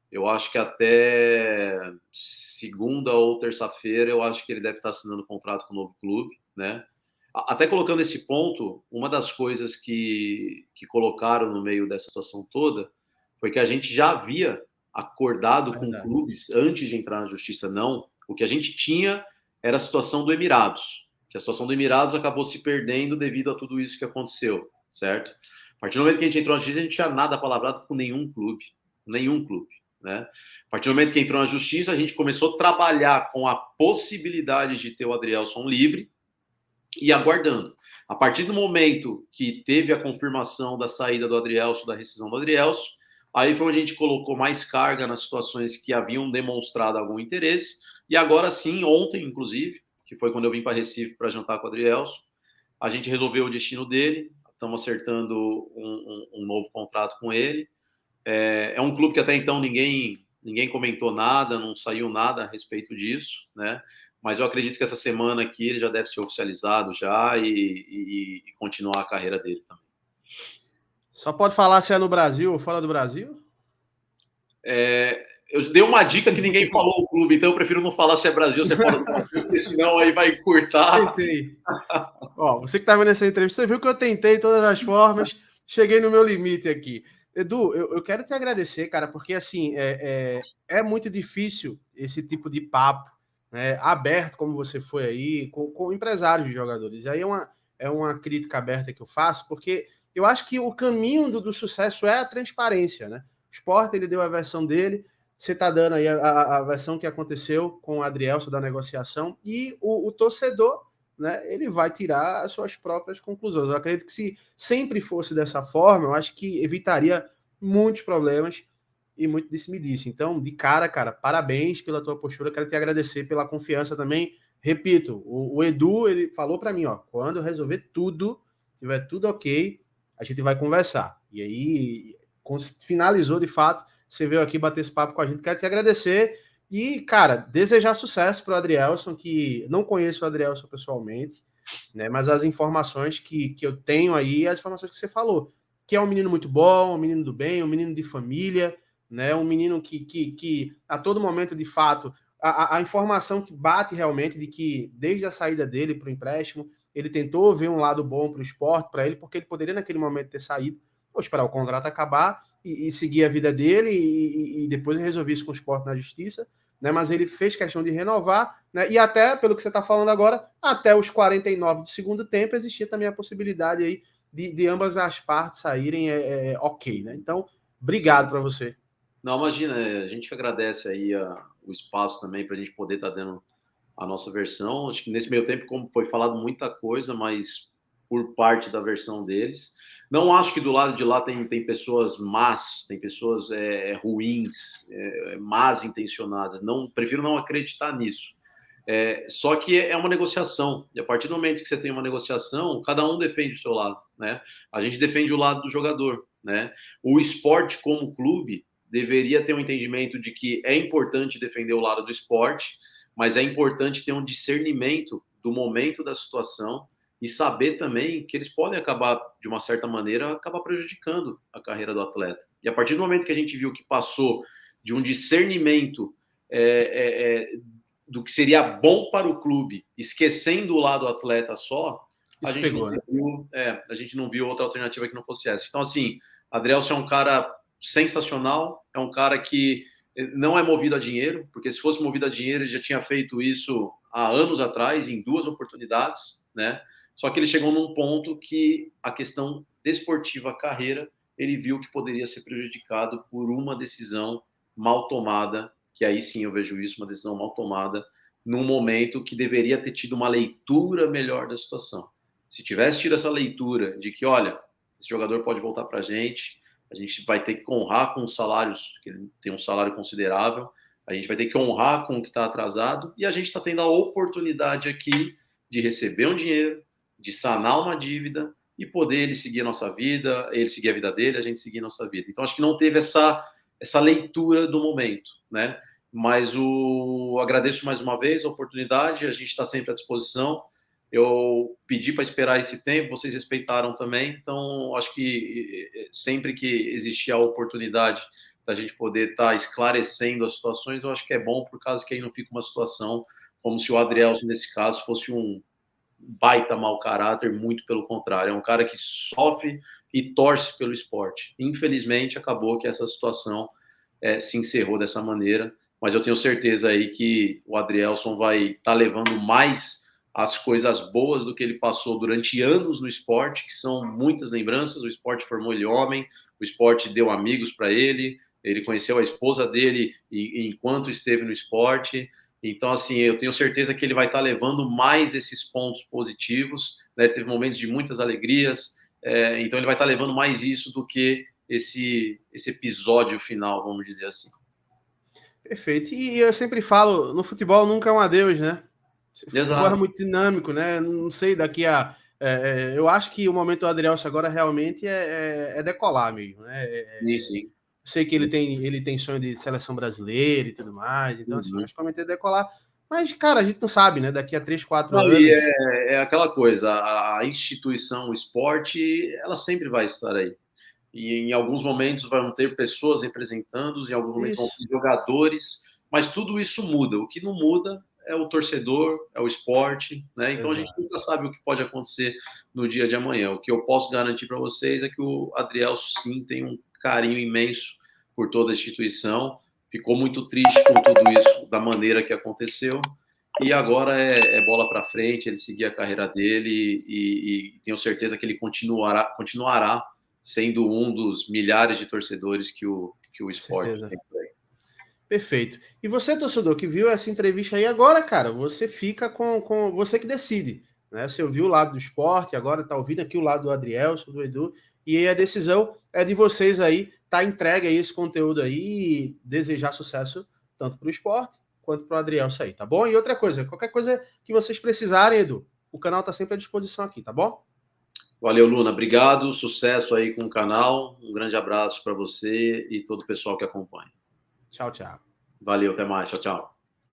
Eu acho que até segunda ou terça-feira, eu acho que ele deve estar assinando contrato com o novo clube, né? Até colocando esse ponto, uma das coisas que colocaram no meio dessa situação toda foi que a gente já havia acordado com Verdade. clubes antes de entrar na justiça, não. O que a gente tinha era a situação do Emirados, que a situação do Emirados acabou se perdendo devido a tudo isso que aconteceu, certo? A partir do momento que a gente entrou na justiça, a gente tinha nada palavrado com nenhum clube, né? A partir do momento que entrou na justiça, a gente começou a trabalhar com a possibilidade de ter o Adrielson livre, e aguardando. A partir do momento que teve a confirmação da saída do Adrielson, da rescisão do Adrielson, aí foi onde a gente colocou mais carga nas situações que haviam demonstrado algum interesse. E agora sim, ontem, inclusive, que foi quando eu vim para Recife para jantar com o Adrielson, a gente resolveu o destino dele, estamos acertando um novo contrato com ele. É um clube que até então ninguém comentou nada, não saiu nada a respeito disso, né? Mas eu acredito que essa semana aqui ele já deve ser oficializado já e continuar a carreira dele também. Só pode falar se é no Brasil ou fora do Brasil? Eu dei uma dica que ninguém falou o clube, então eu prefiro não falar se é Brasil ou se é fora do Brasil, porque senão aí vai curtar. Tentei. Ó, você que está vendo essa entrevista, você viu que eu tentei de todas as formas, cheguei no meu limite aqui. Edu, eu quero te agradecer, cara, porque assim é muito difícil esse tipo de papo, né, aberto, como você foi aí, com empresários de jogadores. Aí é uma crítica aberta que eu faço, porque eu acho que o caminho do sucesso é a transparência, né? O Sport, ele deu a versão dele, você está dando aí a versão que aconteceu com o Adrielson da negociação, e o torcedor, né, ele vai tirar as suas próprias conclusões. Eu acredito que se sempre fosse dessa forma, eu acho que evitaria muitos problemas e muito disse-me-disse. Então, de cara, parabéns pela tua postura, quero te agradecer pela confiança também. Repito, o Edu, ele falou para mim, ó, quando resolver tudo, tiver tudo ok, a gente vai conversar. E aí, finalizou de fato, você veio aqui bater esse papo com a gente, quero te agradecer e, cara, desejar sucesso para o Adrielson, que não conheço o Adrielson pessoalmente, né? Mas as informações que eu tenho aí, as informações que você falou, que é um menino muito bom, um menino do bem, um menino de família, né? Um menino que a todo momento, de fato, a informação que bate realmente de que desde a saída dele para o empréstimo, ele tentou ver um lado bom para o esporte, para ele, porque ele poderia naquele momento ter saído, ou esperar o contrato acabar e seguir a vida dele e depois resolver isso com o esporte na justiça, né? Mas ele fez questão de renovar, né? E até, pelo que você está falando agora, até os 49 do segundo tempo, existia também a possibilidade aí de ambas as partes saírem ok, né? Então, obrigado para você. Não, imagina, a gente agradece aí o espaço também para a gente poder estar dando a nossa versão. Acho que nesse meio tempo, como foi falado muita coisa, mas por parte da versão deles. Não acho que do lado de lá tem pessoas más, tem pessoas ruins, más intencionadas. Não, prefiro não acreditar nisso. Só que é uma negociação. E a partir do momento que você tem uma negociação, cada um defende o seu lado, né? A gente defende o lado do jogador, né? O esporte como clube deveria ter um entendimento de que é importante defender o lado do esporte, mas é importante ter um discernimento do momento da situação e saber também que eles podem acabar, de uma certa maneira, acabar prejudicando a carreira do atleta. E a partir do momento que a gente viu que passou de um discernimento do que seria bom para o clube, esquecendo o lado atleta só, a gente, pegou, né? a gente não viu outra alternativa que não fosse essa. Então, assim, Adrielson é um cara sensacional, é um cara que não é movido a dinheiro, porque se fosse movido a dinheiro, ele já tinha feito isso há anos atrás, em 2 oportunidades, né? Só que ele chegou num ponto que a questão desportiva, a carreira, ele viu que poderia ser prejudicado por uma decisão mal tomada, que aí sim eu vejo isso, uma decisão mal tomada, num momento que deveria ter tido uma leitura melhor da situação. Se tivesse tido essa leitura de que, olha, esse jogador pode voltar para a gente vai ter que honrar com os salários, que ele tem um salário considerável, a gente vai ter que honrar com o que está atrasado, e a gente está tendo a oportunidade aqui de receber um dinheiro, de sanar uma dívida, e poder ele seguir a nossa vida, ele seguir a vida dele, a gente seguir a nossa vida. Então, acho que não teve essa leitura do momento, né? Mas agradeço mais uma vez a oportunidade, a gente está sempre à disposição. Eu pedi para esperar esse tempo, vocês respeitaram também, então acho que sempre que existir a oportunidade da gente poder estar esclarecendo as situações, eu acho que é bom, por causa que aí não fica uma situação como se o Adrielson, nesse caso, fosse um baita mau caráter, muito pelo contrário, é um cara que sofre e torce pelo esporte. Infelizmente, acabou que essa situação se encerrou dessa maneira, mas eu tenho certeza aí que o Adrielson vai estar levando mais as coisas boas do que ele passou durante anos no esporte, que são muitas lembranças. O esporte formou ele homem, o esporte deu amigos para ele, ele conheceu a esposa dele enquanto esteve no esporte. Então, assim, eu tenho certeza que ele vai estar levando mais esses pontos positivos, né? Teve momentos de muitas alegrias, então ele vai estar levando mais isso do que esse episódio final, vamos dizer assim. Perfeito. E eu sempre falo, no futebol nunca é um adeus, né? O futebol é muito dinâmico, né? Não sei, daqui a... eu acho que o momento do Adrielson agora realmente é decolar mesmo, né? Sim. Sei que ele tem sonho de seleção brasileira e tudo mais, então assim, acho que o momento é decolar. Mas, cara, a gente não sabe, né? Daqui a 3, 4 anos... É aquela coisa, a instituição, o esporte, ela sempre vai estar aí. E em alguns momentos vão ter pessoas representando, em alguns momentos vão ter jogadores, mas tudo isso muda. O que não muda é o torcedor, é o esporte, né? Então, exato, a gente nunca sabe o que pode acontecer no dia de amanhã. O que eu posso garantir para vocês é que o Adrielson, sim, tem um carinho imenso por toda a instituição, ficou muito triste com tudo isso, da maneira que aconteceu, e agora é bola para frente, ele seguir a carreira dele, e tenho certeza que ele continuará sendo um dos milhares de torcedores que o esporte tem por aí. Perfeito. E você, torcedor, que viu essa entrevista aí agora, cara, você fica com você que decide, né? Você ouviu o lado do esporte, agora tá ouvindo aqui o lado do Adrielson, do Edu, e aí a decisão é de vocês aí, tá entregue aí esse conteúdo aí e desejar sucesso tanto para o esporte quanto para o Adrielson aí, tá bom? E outra coisa, qualquer coisa que vocês precisarem, Edu, o canal tá sempre à disposição aqui, tá bom? Valeu, Luna. Obrigado. Sucesso aí com o canal. Um grande abraço para você e todo o pessoal que acompanha. Tchau, tchau. Valeu, até mais. Tchau, tchau.